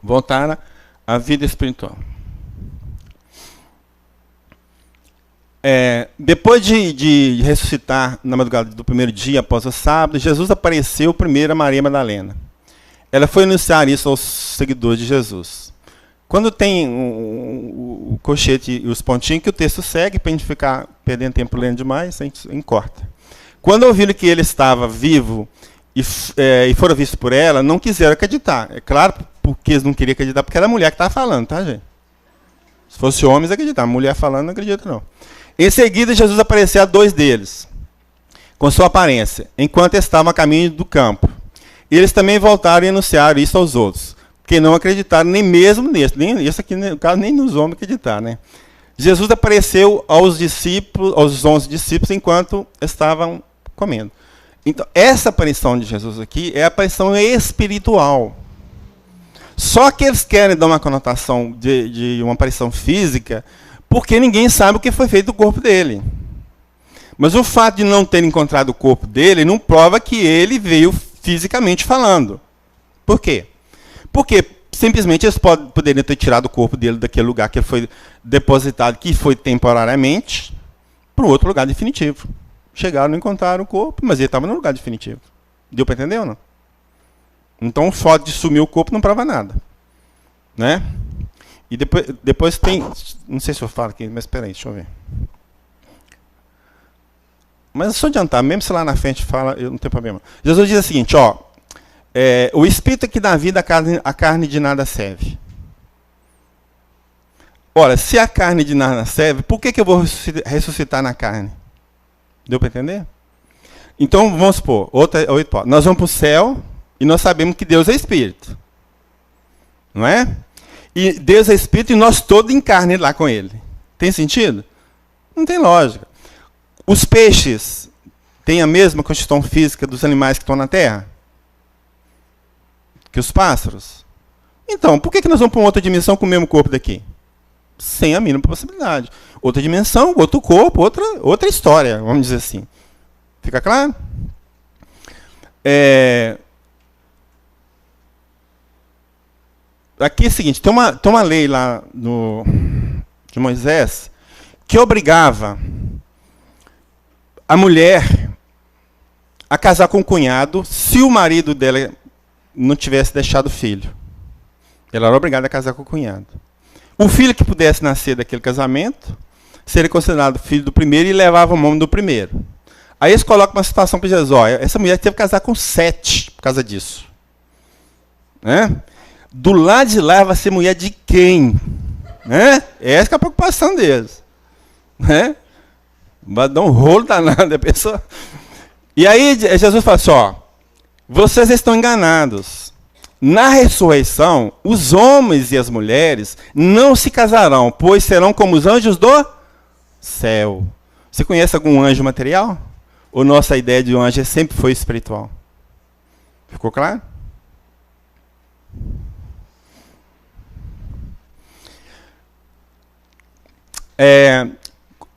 Voltar à vida espiritual. Depois de ressuscitar na madrugada do primeiro dia, após o sábado, Jesus apareceu primeiro a Maria Madalena. Ela foi anunciar isso aos seguidores de Jesus. Quando tem o colchete e os pontinhos que o texto segue, para a gente ficar perdendo tempo lendo demais, a gente corta. Quando ouviram que ele estava vivo e foram vistos por ela, não quiseram acreditar. É claro, porque eles não queriam acreditar, porque era a mulher que estava falando, tá, gente? Se fosse homens, acreditar. Mulher falando, não acredita, não. Em seguida, Jesus apareceu a 2 deles, com sua aparência, enquanto estavam a caminho do campo. Eles também voltaram e anunciaram isso aos outros, que não acreditaram nem mesmo nesse. Nem isso aqui, no caso, nem nos homens acreditar, né? Jesus apareceu aos discípulos, aos 11 discípulos, enquanto estavam comendo. Então, essa aparição de Jesus aqui é a aparição espiritual. Só que eles querem dar uma conotação de uma aparição física, porque ninguém sabe o que foi feito do corpo dele. Mas o fato de não ter encontrado o corpo dele não prova que ele veio fisicamente falando. Por quê? Porque simplesmente eles poderiam ter tirado o corpo dele daquele lugar que ele foi depositado, que foi temporariamente, para um outro lugar definitivo. Chegaram, não encontraram o corpo, mas ele estava no lugar definitivo. Deu para entender ou não? Então o fato de sumir o corpo não prova nada. Né? E depois tem... Não sei se eu falo aqui, mas espera aí, deixa eu ver. Mas se eu adiantar, mesmo se lá na frente fala, eu não tenho problema. Jesus diz o seguinte, ó, o Espírito que dá vida, a carne de nada serve. Ora, se a carne de nada serve, por que eu vou ressuscitar na carne? Deu para entender? Então, vamos supor, outra hipótese. Nós vamos para o céu e nós sabemos que Deus é Espírito. Não é? E Deus é Espírito e nós todos em carne lá com Ele. Tem sentido? Não tem lógica. Os peixes têm a mesma constituição física dos animais que estão na Terra? Que os pássaros? Então, por que nós vamos para uma outra dimensão com o mesmo corpo daqui? Sem a mínima possibilidade. Outra dimensão, outro corpo, outra história, vamos dizer assim. Fica claro? Aqui é o seguinte, tem uma lei lá de Moisés que obrigava a mulher a casar com o cunhado se o marido dela não tivesse deixado filho. Ela era obrigada a casar com o cunhado. O filho que pudesse nascer daquele casamento seria considerado filho do primeiro e levava o nome do primeiro. Aí eles colocam uma situação para Jesus, ó, essa mulher teve que casar com 7 por causa disso. Né? Do lado de lá vai ser mulher de quem? Né? Essa é a preocupação deles. Né? Vai dar um rolo danado a pessoa. E aí Jesus fala assim, ó, vocês estão enganados. Na ressurreição, os homens e as mulheres não se casarão, pois serão como os anjos do céu. Você conhece algum anjo material? Ou nossa ideia de um anjo sempre foi espiritual? Ficou claro?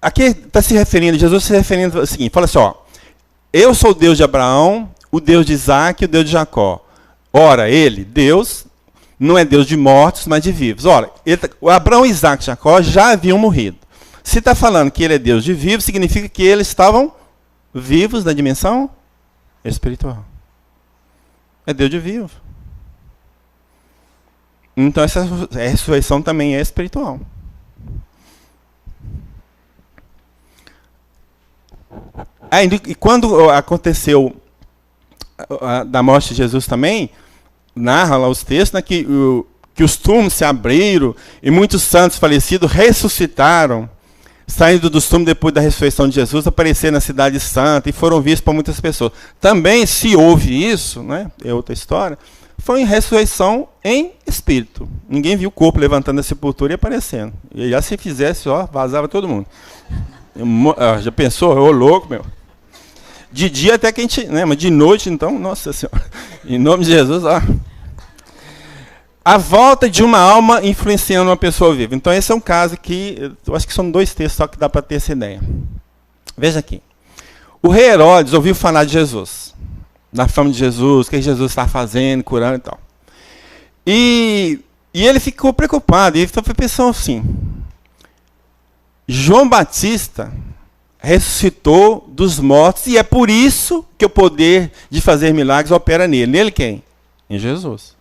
Aqui está se referindo, Jesus se referindo ao seguinte, fala assim, ó, eu sou o Deus de Abraão, o Deus de Isaac e o Deus de Jacó. Ora, ele, Deus, não é Deus de mortos, mas de vivos. Ora, Abraão, Isaac e Jacó já haviam morrido. Se está falando que ele é Deus de vivos, significa que eles estavam vivos na dimensão espiritual. É Deus de vivo. Então, essa ressurreição também é espiritual. E quando aconteceu da morte de Jesus também, narra lá os textos, né, que os túmulos se abriram e muitos santos falecidos ressuscitaram, saindo dos túmulos depois da ressurreição de Jesus, apareceram na cidade santa e foram vistos por muitas pessoas. Também, se houve isso, né, é outra história, foi em ressurreição em espírito. Ninguém viu o corpo levantando da sepultura e aparecendo. E já se fizesse, ó, vazava todo mundo. Já pensou? Ô louco, meu. De dia até que a gente, né, mas de noite, então, nossa Senhora, em nome de Jesus, ó. A volta de uma alma influenciando uma pessoa viva. Então, esse é um caso que, eu acho que são 2 textos só que dá para ter essa ideia. Veja aqui. O rei Herodes ouviu falar de Jesus, da fama de Jesus, o que Jesus está fazendo, curando e tal. E ele ficou preocupado, e então foi pensando assim, João Batista ressuscitou dos mortos, e é por isso que o poder de fazer milagres opera nele. Nele quem? Em Jesus.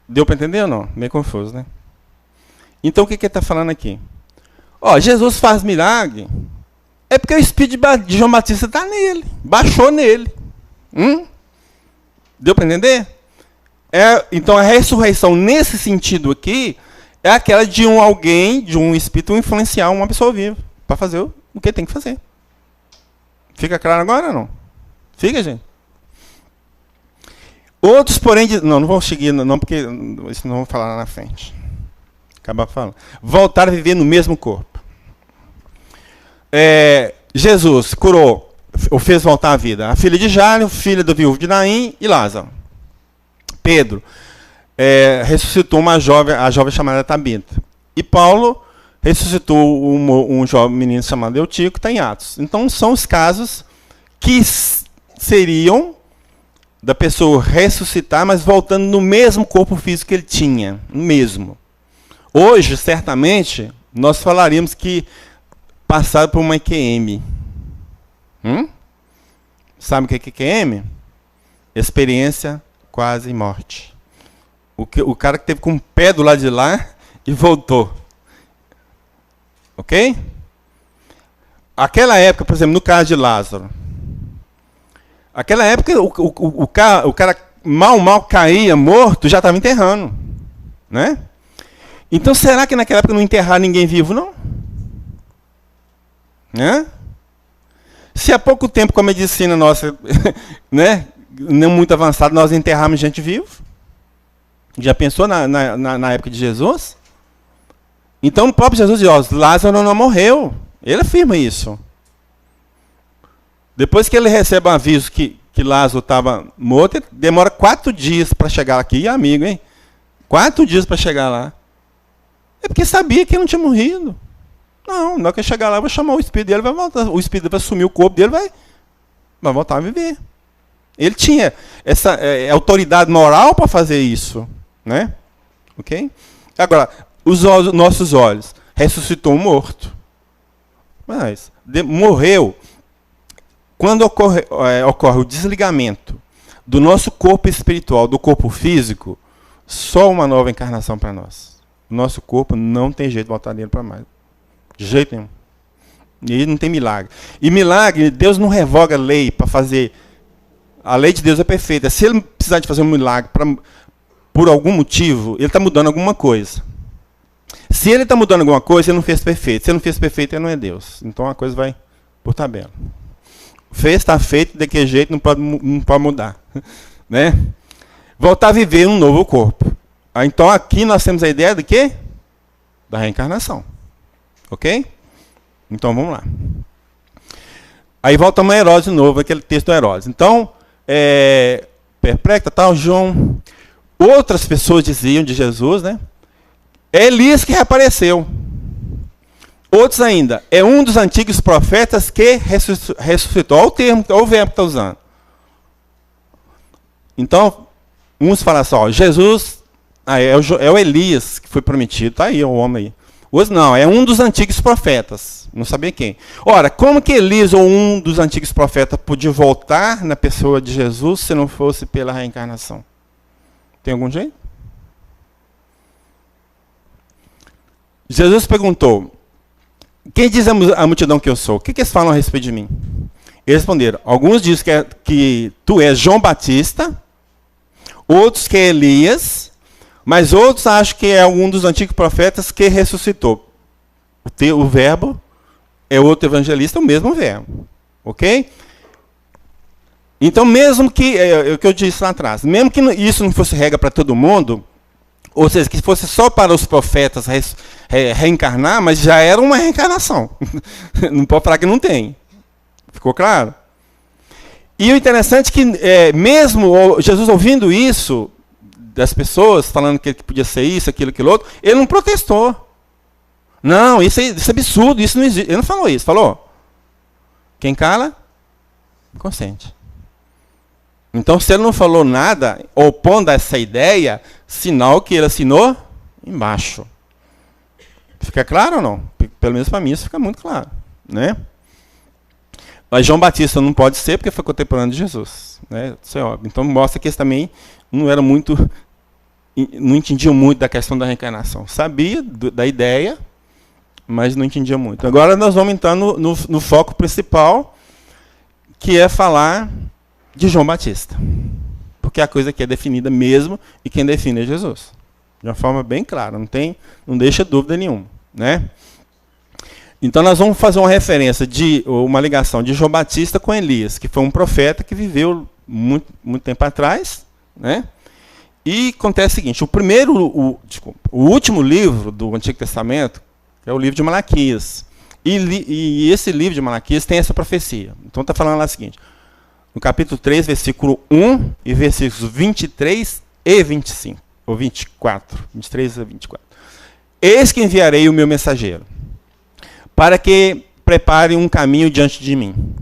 Deu para entender ou não? Meio confuso, né? Então o que ele está falando aqui? Ó, Jesus faz milagre, é porque o Espírito de João Batista está nele, baixou nele. Deu para entender? Então a ressurreição nesse sentido aqui é aquela de alguém, de um espírito influenciar uma pessoa viva para fazer o que tem que fazer. Fica claro agora ou não? Fica, gente? Outros, porém, não vou seguir, não, porque isso não vou falar lá na frente. Acabar falando. Voltar a viver no mesmo corpo. Jesus curou, ou fez voltar à vida, a filha de Jairo, filha do viúvo de Naim e Lázaro. Pedro ressuscitou a jovem chamada Tabita. E Paulo ressuscitou um jovem menino chamado Eutico, que está em Atos. Então, são os casos que seriam da pessoa ressuscitar, mas voltando no mesmo corpo físico que ele tinha. No mesmo. Hoje, certamente, nós falaríamos que passaram por uma EQM. Sabe o que é EQM? Experiência quase morte. O cara que teve com o pé do lado de lá e voltou. Ok? Aquela época, por exemplo, no caso de Lázaro. Aquela época, o cara mal caía, morto, já estava enterrando. Né? Então, será que naquela época não enterraram ninguém vivo, não? Né? Se há pouco tempo, com a medicina nossa, né, não muito avançada, nós enterramos gente viva. Já pensou na época de Jesus? Então, o próprio Jesus diz, ó, Lázaro não morreu. Ele afirma isso. Depois que ele recebe um aviso que Lázaro estava morto, demora 4 dias para chegar aqui. E amigo, hein? 4 dias para chegar lá. É porque sabia que ele não tinha morrido. Não, na hora que ele chegar lá, eu vou chamar o espírito dele, vai voltar. O espírito vai sumir o corpo dele, vai voltar a viver. Ele tinha essa autoridade moral para fazer isso. Né? Ok? Agora, os nossos olhos. Ressuscitou um morto. Mas morreu. Quando ocorre o desligamento do nosso corpo espiritual, do corpo físico, só uma nova encarnação para nós. O nosso corpo não tem jeito de voltar nele para mais. De jeito nenhum. E não tem milagre. E milagre, Deus não revoga a lei para fazer. A lei de Deus é perfeita. Se ele precisar de fazer um milagre por algum motivo, ele está mudando alguma coisa. Se ele está mudando alguma coisa, ele não fez perfeito. Se ele não fez perfeito, ele não é Deus. Então a coisa vai por tabela. Fez, está feito, de que jeito não pode mudar. Né? Voltar a viver um novo corpo. Então aqui nós temos a ideia de quê? Da reencarnação. Ok? Então vamos lá. Aí voltamos a Herodes de novo, aquele texto do Herodes. Então, perplexo, tal, João. Outras pessoas diziam de Jesus, né? É Elias que reapareceu. Outros ainda, é um dos antigos profetas que ressuscitou. Olha o termo, olha o verbo que está usando. Então, uns falam assim, ó, Jesus, é o Elias que foi prometido, está aí o homem aí. Outros não, é um dos antigos profetas, não sabia quem. Ora, como que Elias ou um dos antigos profetas podia voltar na pessoa de Jesus se não fosse pela reencarnação? Tem algum jeito? Jesus perguntou, quem diz a multidão que eu sou? O que eles falam a respeito de mim? Eles responderam, alguns dizem que tu és João Batista, outros que é Elias, mas outros acham que é algum dos antigos profetas que ressuscitou. O verbo é outro evangelista, o mesmo verbo. Ok? Então, mesmo que, é o que eu disse lá atrás, mesmo que isso não fosse regra para todo mundo, ou seja, que fosse só para os profetas reencarnar, mas já era uma reencarnação. Não pode falar que não tem. Ficou claro? E o interessante é que, mesmo Jesus ouvindo isso, das pessoas falando que ele podia ser isso, aquilo, aquilo outro, ele não protestou. Não, isso é absurdo, isso não existe. Ele não falou isso, falou? Quem cala, consente. Então, se ele não falou nada, opondo a essa ideia, sinal que ele assinou embaixo. Fica claro ou não? Pelo menos para mim isso fica muito claro, né? Mas João Batista não pode ser porque foi contemporâneo de Jesus, né? Isso é óbvio. Então mostra que eles também não entendiam muito da questão da reencarnação. Sabia da ideia, mas não entendia muito. Agora nós vamos entrar no foco principal, que é falar de João Batista. Porque é a coisa que é definida mesmo, e quem define é Jesus. De uma forma bem clara, não deixa dúvida nenhuma, né? Então nós vamos fazer uma referência, uma ligação de João Batista com Elias, que foi um profeta que viveu muito, muito tempo atrás, né? E acontece o seguinte, o último livro do Antigo Testamento é o livro de Malaquias. E esse livro de Malaquias tem essa profecia. Então está falando lá o seguinte, no capítulo 3, versículo 1 e versículos 23 e 25, ou 24, 23 a 24. Eis que enviarei o meu mensageiro, para que prepare um caminho diante de mim.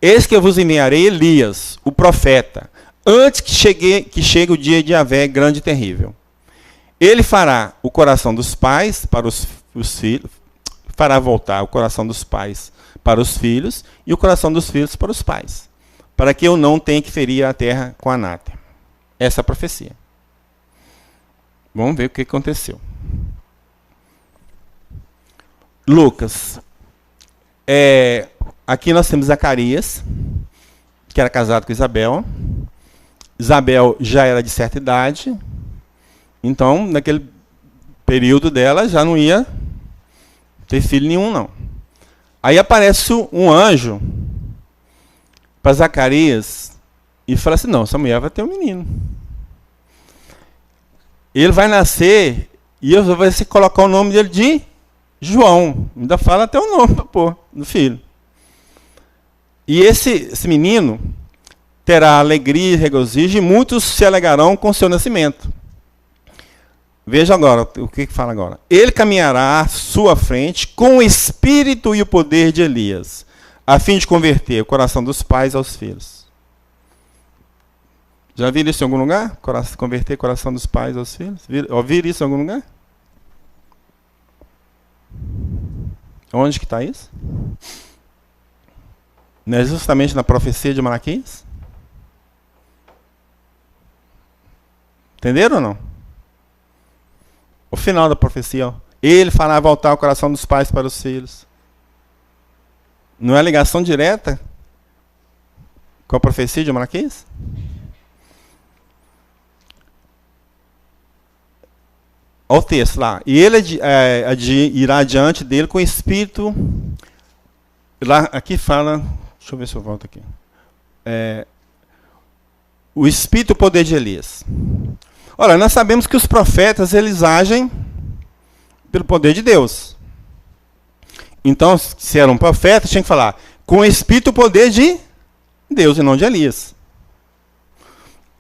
Eis que eu vos enviarei Elias, o profeta, antes que chegue o dia de Yahvé grande e terrível. Ele fará o coração dos pais para os filhos, fará voltar o coração dos pais para os filhos e o coração dos filhos para os pais, para que eu não tenha que ferir a terra com anátema. Essa é a profecia. Vamos ver o que aconteceu. Lucas. Aqui nós temos Zacarias, que era casado com Isabel. Isabel já era de certa idade, então naquele período dela já não ia ter filho nenhum, não. Aí aparece um anjo para Zacarias e fala assim, não, essa mulher vai ter um menino. Ele vai nascer e eu vou colocar o nome dele de João. Ainda fala até o nome para pôr do filho. E esse menino terá alegria e regozijo, e muitos se alegrarão com seu nascimento. Veja agora, o que fala agora. Ele caminhará à sua frente com o espírito e o poder de Elias, a fim de converter o coração dos pais aos filhos. Já viram isso em algum lugar? Converter o coração dos pais aos filhos? Ouviram isso em algum lugar? Onde que está isso? Não é justamente na profecia de Malaquias? Entenderam ou não? O final da profecia, ó. Ele fará voltar o coração dos pais para os filhos. Não é ligação direta com a profecia de Malaquias? Olha o texto lá. E ele irá adiante dele com o espírito. Lá, aqui fala. Deixa eu ver se eu volto aqui. O espírito e o poder de Elias. Olha, nós sabemos que os profetas, eles agem pelo poder de Deus. Então, se era um profeta, tinha que falar com o espírito e o poder de Deus e não de Elias.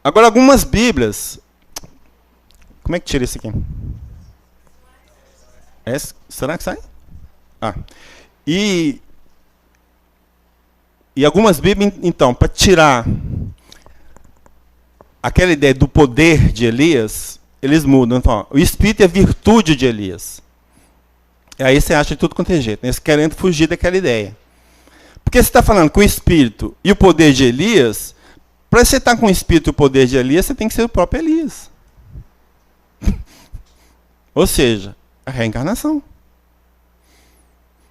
Agora, algumas Bíblias... Como é que tira isso aqui? Será que sai? E algumas Bíblias, então, para tirar aquela ideia do poder de Elias, eles mudam. Então, ó, o espírito é a virtude de Elias. E aí você acha de tudo quanto é jeito, né? Eles querendo fugir daquela ideia. Porque você está falando com o espírito e o poder de Elias, para você estar com o espírito e o poder de Elias, você tem que ser o próprio Elias. Ou seja, a reencarnação.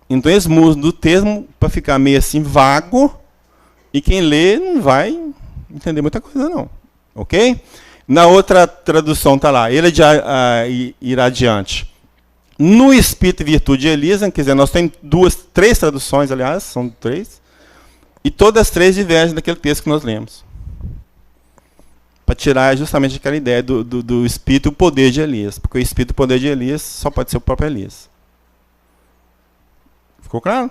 Então eles mudam do termo para ficar meio assim vago, e quem lê não vai entender muita coisa não. Ok? Na outra tradução está lá, ele irá adiante no espírito e virtude de Elias. Quer dizer, nós temos três traduções, aliás, são três, e todas as três divergem daquele texto que nós lemos. Para tirar justamente aquela ideia do espírito e o poder de Elias. Porque o espírito e o poder de Elias só pode ser o próprio Elias. Ficou claro?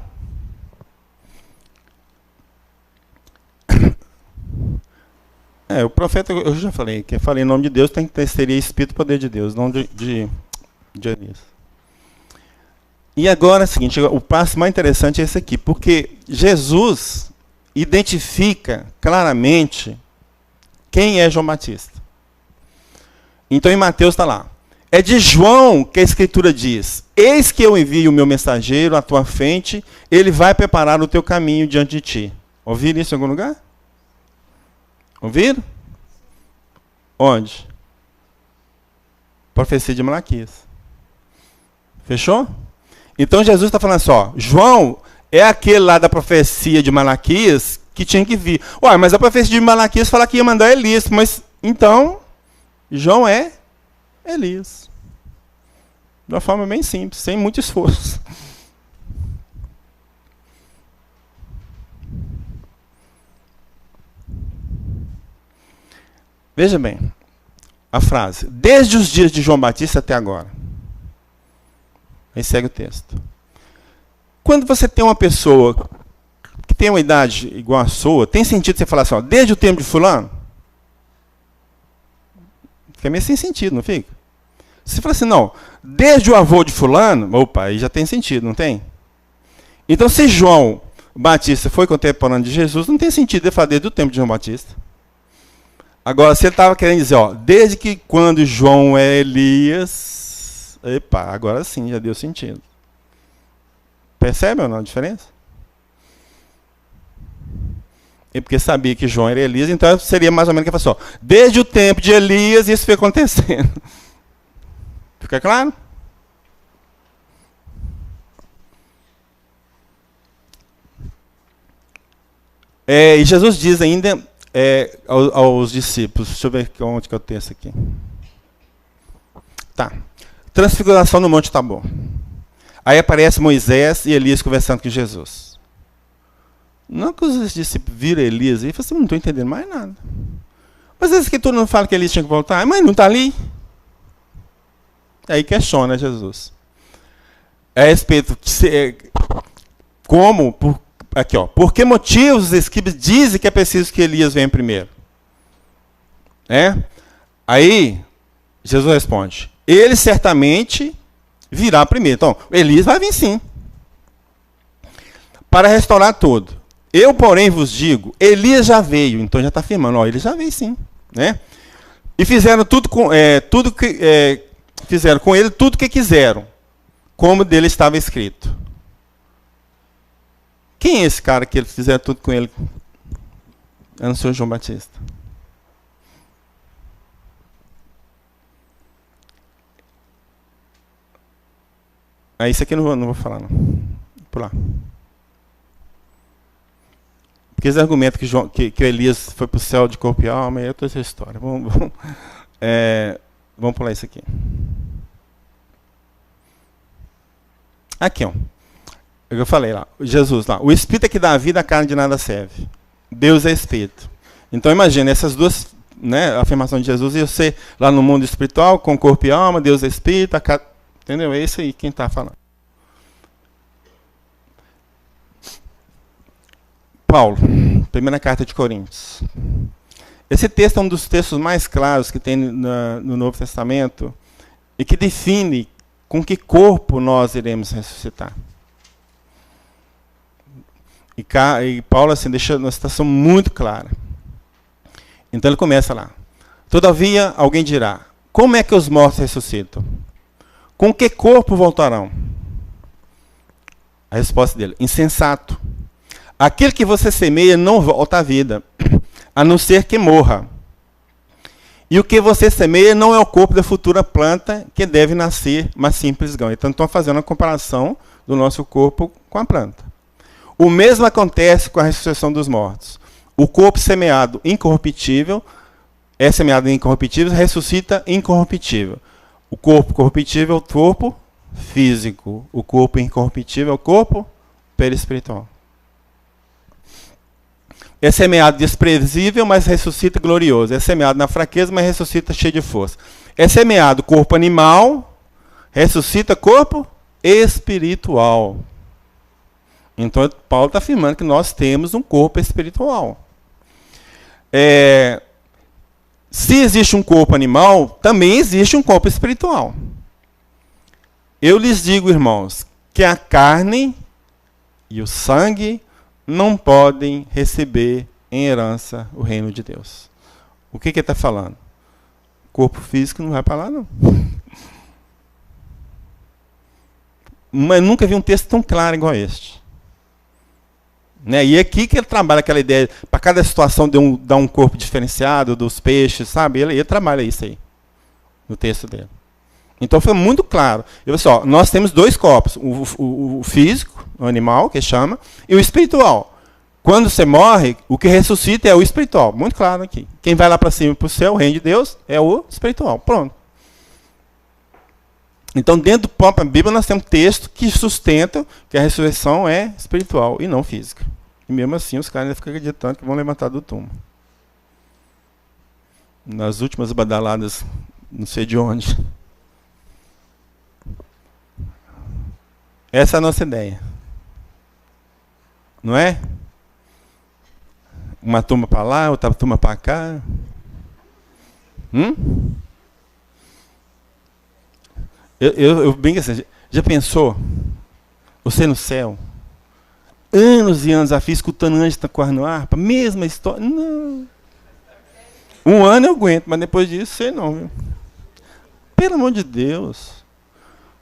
O profeta, eu já falei, que eu falei em nome de Deus, seria espírito e poder de Deus, não de Elias. E agora é o seguinte, o passo mais interessante é esse aqui, porque Jesus identifica claramente quem é João Batista. Então em Mateus está lá, É de João que a Escritura diz: eis que eu envio o meu mensageiro à tua frente, ele vai preparar o teu caminho diante de ti. Ouviram isso em algum lugar? Ouviram? Onde? Profecia de Malaquias. Fechou? Então Jesus está falando assim, ó, João é aquele lá da profecia de Malaquias que tinha que vir. Ué, mas a profecia de Malaquias fala que ia mandar Elias, mas então João é Elias. De uma forma bem simples, sem muito esforço. Veja bem, a frase, desde os dias de João Batista até agora. Aí segue o texto. Quando você tem uma pessoa que tem uma idade igual a sua, tem sentido você falar assim, ó, desde o tempo de fulano? Fica meio sem sentido, não fica? Se você fala assim, não, desde o avô de fulano, opa, aí já tem sentido, não tem? Então, se João Batista foi contemporâneo de Jesus, não tem sentido ele falar desde o tempo de João Batista. Agora, se ele estava querendo dizer, ó, desde que quando João é Elias, epa, agora sim, já deu sentido. Percebe ou não a diferença? É porque sabia que João era Elias, então seria mais ou menos o que ele falou assim, ó, desde o tempo de Elias isso foi acontecendo. Fica claro? E Jesus diz ainda aos discípulos, deixa eu ver onde que é o texto aqui. Tá. Transfiguração no Monte Tabor. Aí aparece Moisés e Elias conversando com Jesus. Não que os discípulos viram Elias e falam assim, não estou entendendo mais nada. Mas a Escritura não fala que Elias tinha que voltar? Mas não está ali. Aí questiona Jesus. A respeito de como, aqui ó, por que motivos os escribas dizem que é preciso que Elias venha primeiro? Aí Jesus responde, ele certamente virá primeiro. Então, Elias vai vir sim. Para restaurar tudo. Eu, porém, vos digo, Elias já veio. Então já está afirmando, ó, ele já veio sim. Né? E fizeram fizeram com ele tudo o que quiseram, como dele estava escrito. Quem é esse cara que eles fizeram tudo com ele? É o Senhor João Batista. Isso aqui eu não vou falar, não. Vou pular. Porque esse argumento que Elias foi para o céu de corpo e alma, é toda essa história. Vamos pular isso aqui. Aqui, ó. Eu falei lá, Jesus lá. O Espírito é que dá a vida, a carne de nada serve. Deus é Espírito. Então imagina, essas duas, né, afirmações de Jesus iam ser lá no mundo espiritual, com corpo e alma, Deus é Espírito, entendeu? É isso aí quem está falando. Paulo, primeira carta de Coríntios. Esse texto é um dos textos mais claros que tem no Novo Testamento e que define com que corpo nós iremos ressuscitar. E Paulo assim, deixa uma situação muito clara. Então ele começa lá. Todavia, alguém dirá, como é que os mortos ressuscitam? Com que corpo voltarão? A resposta dele, insensato. Aquele que você semeia não volta à vida, a não ser que morra. E o que você semeia não é o corpo da futura planta que deve nascer, mas simples grão. Então, estou fazendo uma comparação do nosso corpo com a planta. O mesmo acontece com a ressurreição dos mortos. O corpo semeado incorruptível é semeado incorruptível, ressuscita incorruptível. O corpo corruptível é o corpo físico. O corpo incorruptível é o corpo perispiritual. É semeado desprezível, mas ressuscita glorioso. É semeado na fraqueza, mas ressuscita cheio de força. É semeado corpo animal, ressuscita corpo espiritual. Então, Paulo está afirmando que nós temos um corpo espiritual. Se existe um corpo animal, também existe um corpo espiritual. Eu lhes digo, irmãos, que a carne e o sangue não podem receber em herança o reino de Deus. O que ele está falando? O corpo físico não vai para lá, não. mas nunca vi um texto tão claro igual este. Né? E é aqui que ele trabalha aquela ideia, para cada situação dar um corpo diferenciado dos peixes, sabe? Ele trabalha isso aí, no texto dele. Então foi muito claro. Eu disse, ó, nós temos dois corpos, o físico, o animal, que chama, e o espiritual. Quando você morre, o que ressuscita é o espiritual. Muito claro aqui. Quem vai lá para cima, para o céu, o reino de Deus, é o espiritual. Pronto. Então, dentro do próprio Bíblia, nós temos texto que sustentam que a ressurreição é espiritual e não física. E mesmo assim, os caras ainda ficam acreditando que vão levantar do túmulo. Nas últimas badaladas, não sei de onde. Essa é a nossa ideia. Não é? Uma turma para lá, outra turma para cá. Eu bem que assim, já pensou? Você no céu? Anos e anos a fio, escutando anjos tocando harpa, mesma história. Não. Um ano eu aguento, mas depois disso, sei não, viu? Pelo amor de Deus.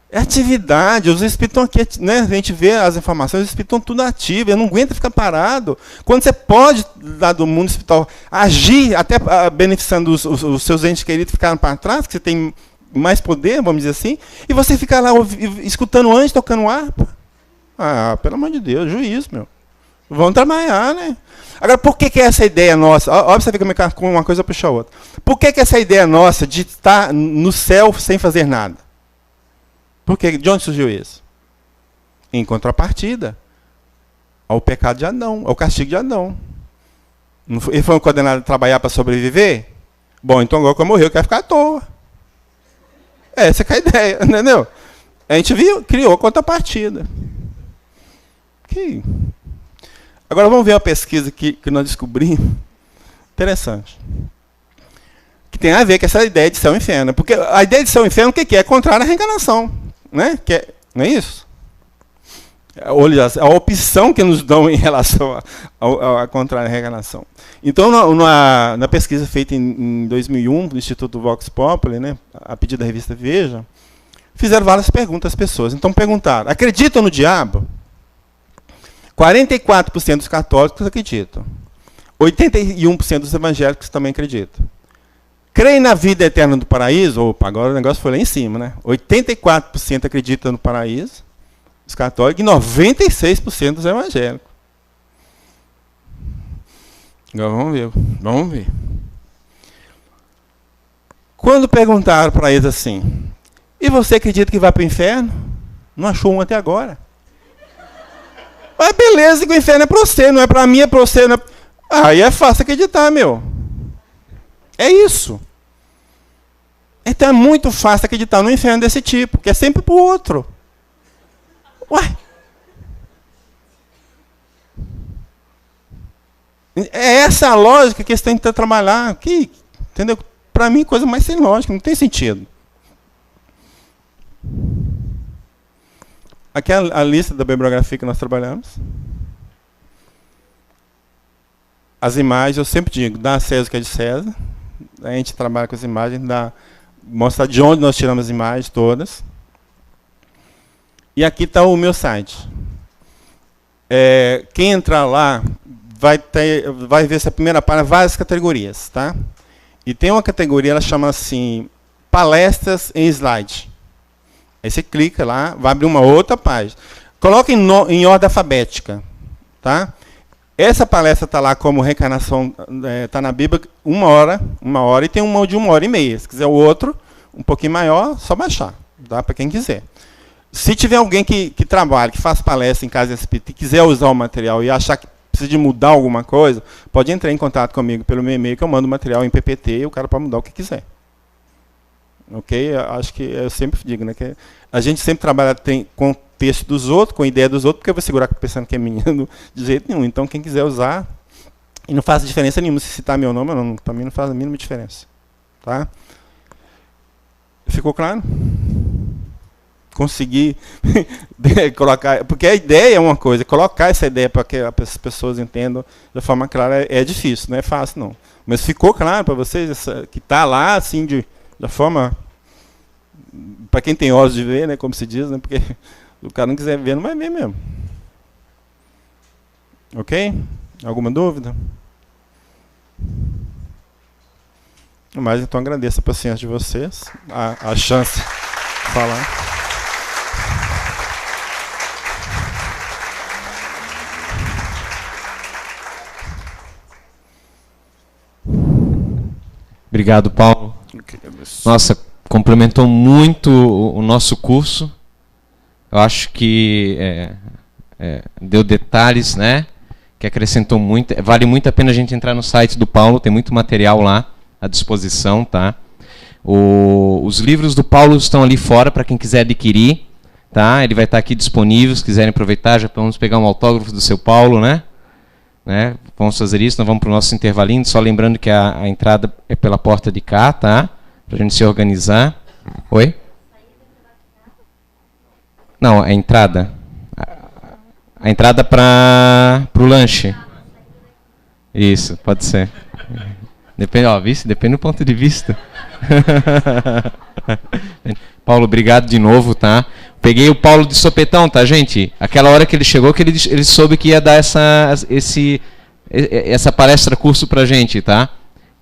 É atividade, os espíritos estão aqui, né? A gente vê as informações, os espíritos estão tudo ativos, eu não aguento ficar parado. Quando você pode, lá do mundo espiritual, agir, até beneficiando os seus entes queridos que ficaram para trás, que você tem mais poder, vamos dizer assim, e você fica lá escutando anjos, tocando harpa. Ah, pelo amor de Deus, juízo, meu. Vamos trabalhar, né? Agora, por que essa ideia nossa? Óbvio, você fica com uma coisa puxa a outra. Por que essa ideia nossa de estar no céu sem fazer nada? Porque de onde surgiu isso? Em contrapartida ao pecado de Adão, ao castigo de Adão. Ele foi condenado a trabalhar para sobreviver? Bom, então agora que eu morri, eu quero ficar à toa. Essa é a ideia, entendeu? A gente criou a contrapartida. Agora vamos ver uma pesquisa que nós descobrimos. Interessante. Que tem a ver com essa ideia de céu e inferno. Porque a ideia de céu e inferno, o que é? É contrária à reencarnação. Né? Não é isso? A opção que nos dão em relação à contrária reencarnação. Então, na pesquisa feita em 2001, do Instituto Vox Populi, né, a pedido da revista Veja, fizeram várias perguntas às pessoas. Então, perguntaram, acreditam no diabo? 44% dos católicos acreditam. 81% dos evangélicos também acreditam. Creem na vida eterna do paraíso? Opa, agora o negócio foi lá em cima, né? 84% acreditam no paraíso, os católicos, e 96% dos evangélicos. Agora vamos ver. Quando perguntaram para eles assim, e você acredita que vai para o inferno? Não achou um até agora. Mas beleza, que o inferno é para você, não é para mim, é para você. Não é... Aí é fácil acreditar, meu. É isso. Então é muito fácil acreditar no inferno desse tipo, que é sempre para o outro. Ué. É essa a lógica que eles têm que trabalhar aqui. Entendeu? Para mim, coisa mais sem lógica, não tem sentido. Aqui é a lista da bibliografia que nós trabalhamos. As imagens, eu sempre digo, dá a César o que é de César. A gente trabalha com as imagens, mostrar de onde nós tiramos as imagens todas. E aqui está o meu site. Quem entrar lá vai ver essa primeira página, várias categorias, tá? E tem uma categoria, ela chama assim, palestras em slide. Aí você clica lá, vai abrir uma outra página. Coloca em ordem alfabética, tá? Essa palestra está lá como reencarnação, está na Bíblia, uma hora, e tem uma de 1h30. Se quiser o outro, um pouquinho maior, só baixar, dá para quem quiser. Se tiver alguém que trabalha, que faz palestra em casa espírita e quiser usar o material e achar que precisa de mudar alguma coisa, pode entrar em contato comigo pelo meu e-mail, que eu mando o material em PPT e o cara pode mudar o que quiser. Ok? Acho que eu sempre digo, né? Que a gente sempre trabalha com o texto dos outros, com a ideia dos outros, porque eu vou segurar pensando que é menino de jeito nenhum. Então, quem quiser usar, e não faz diferença nenhuma se citar meu nome ou não, para mim não faz a mínima diferença. Tá? Ficou claro? Conseguir colocar, porque a ideia é uma coisa, colocar essa ideia para que as pessoas entendam de forma clara é difícil, não é fácil não. Mas ficou claro para vocês que está lá assim da forma, para quem tem olhos de ver, né, como se diz, né, porque Se o cara não quiser ver, não vai ver mesmo. Ok? Alguma dúvida? Mas então agradeço a paciência de vocês, a chance de falar. Obrigado, Paulo. Nossa, complementou muito o nosso curso. Eu acho que deu detalhes, né? Que acrescentou muito. Vale muito a pena a gente entrar no site do Paulo, tem muito material lá à disposição, tá? Os livros do Paulo estão ali fora para quem quiser adquirir, tá? Ele vai estar aqui disponível, se quiserem aproveitar, já vamos pegar um autógrafo do seu Paulo, né? Vamos fazer isso, nós vamos para o nosso intervalinho, só lembrando que a entrada é pela porta de cá, tá? Para a gente se organizar. Oi? Não, a entrada. A entrada para o lanche. Isso, pode ser. Depende, ó, depende do ponto de vista. Paulo, obrigado de novo, tá? Peguei o Paulo de sopetão, tá, gente? Aquela hora que ele chegou, que ele soube que ia dar essa palestra curso pra gente, tá?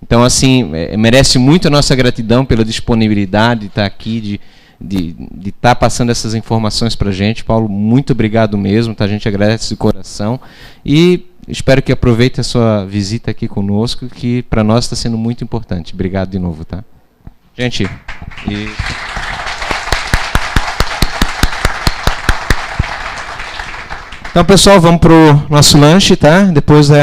Então, assim, merece muito a nossa gratidão pela disponibilidade de estar aqui, de estar passando essas informações pra gente. Paulo, muito obrigado mesmo, tá? A gente agradece de coração e espero que aproveite a sua visita aqui conosco, que para nós está sendo muito importante. Obrigado de novo, tá? Gente, Então, pessoal, vamos para o nosso lanche, tá? Depois da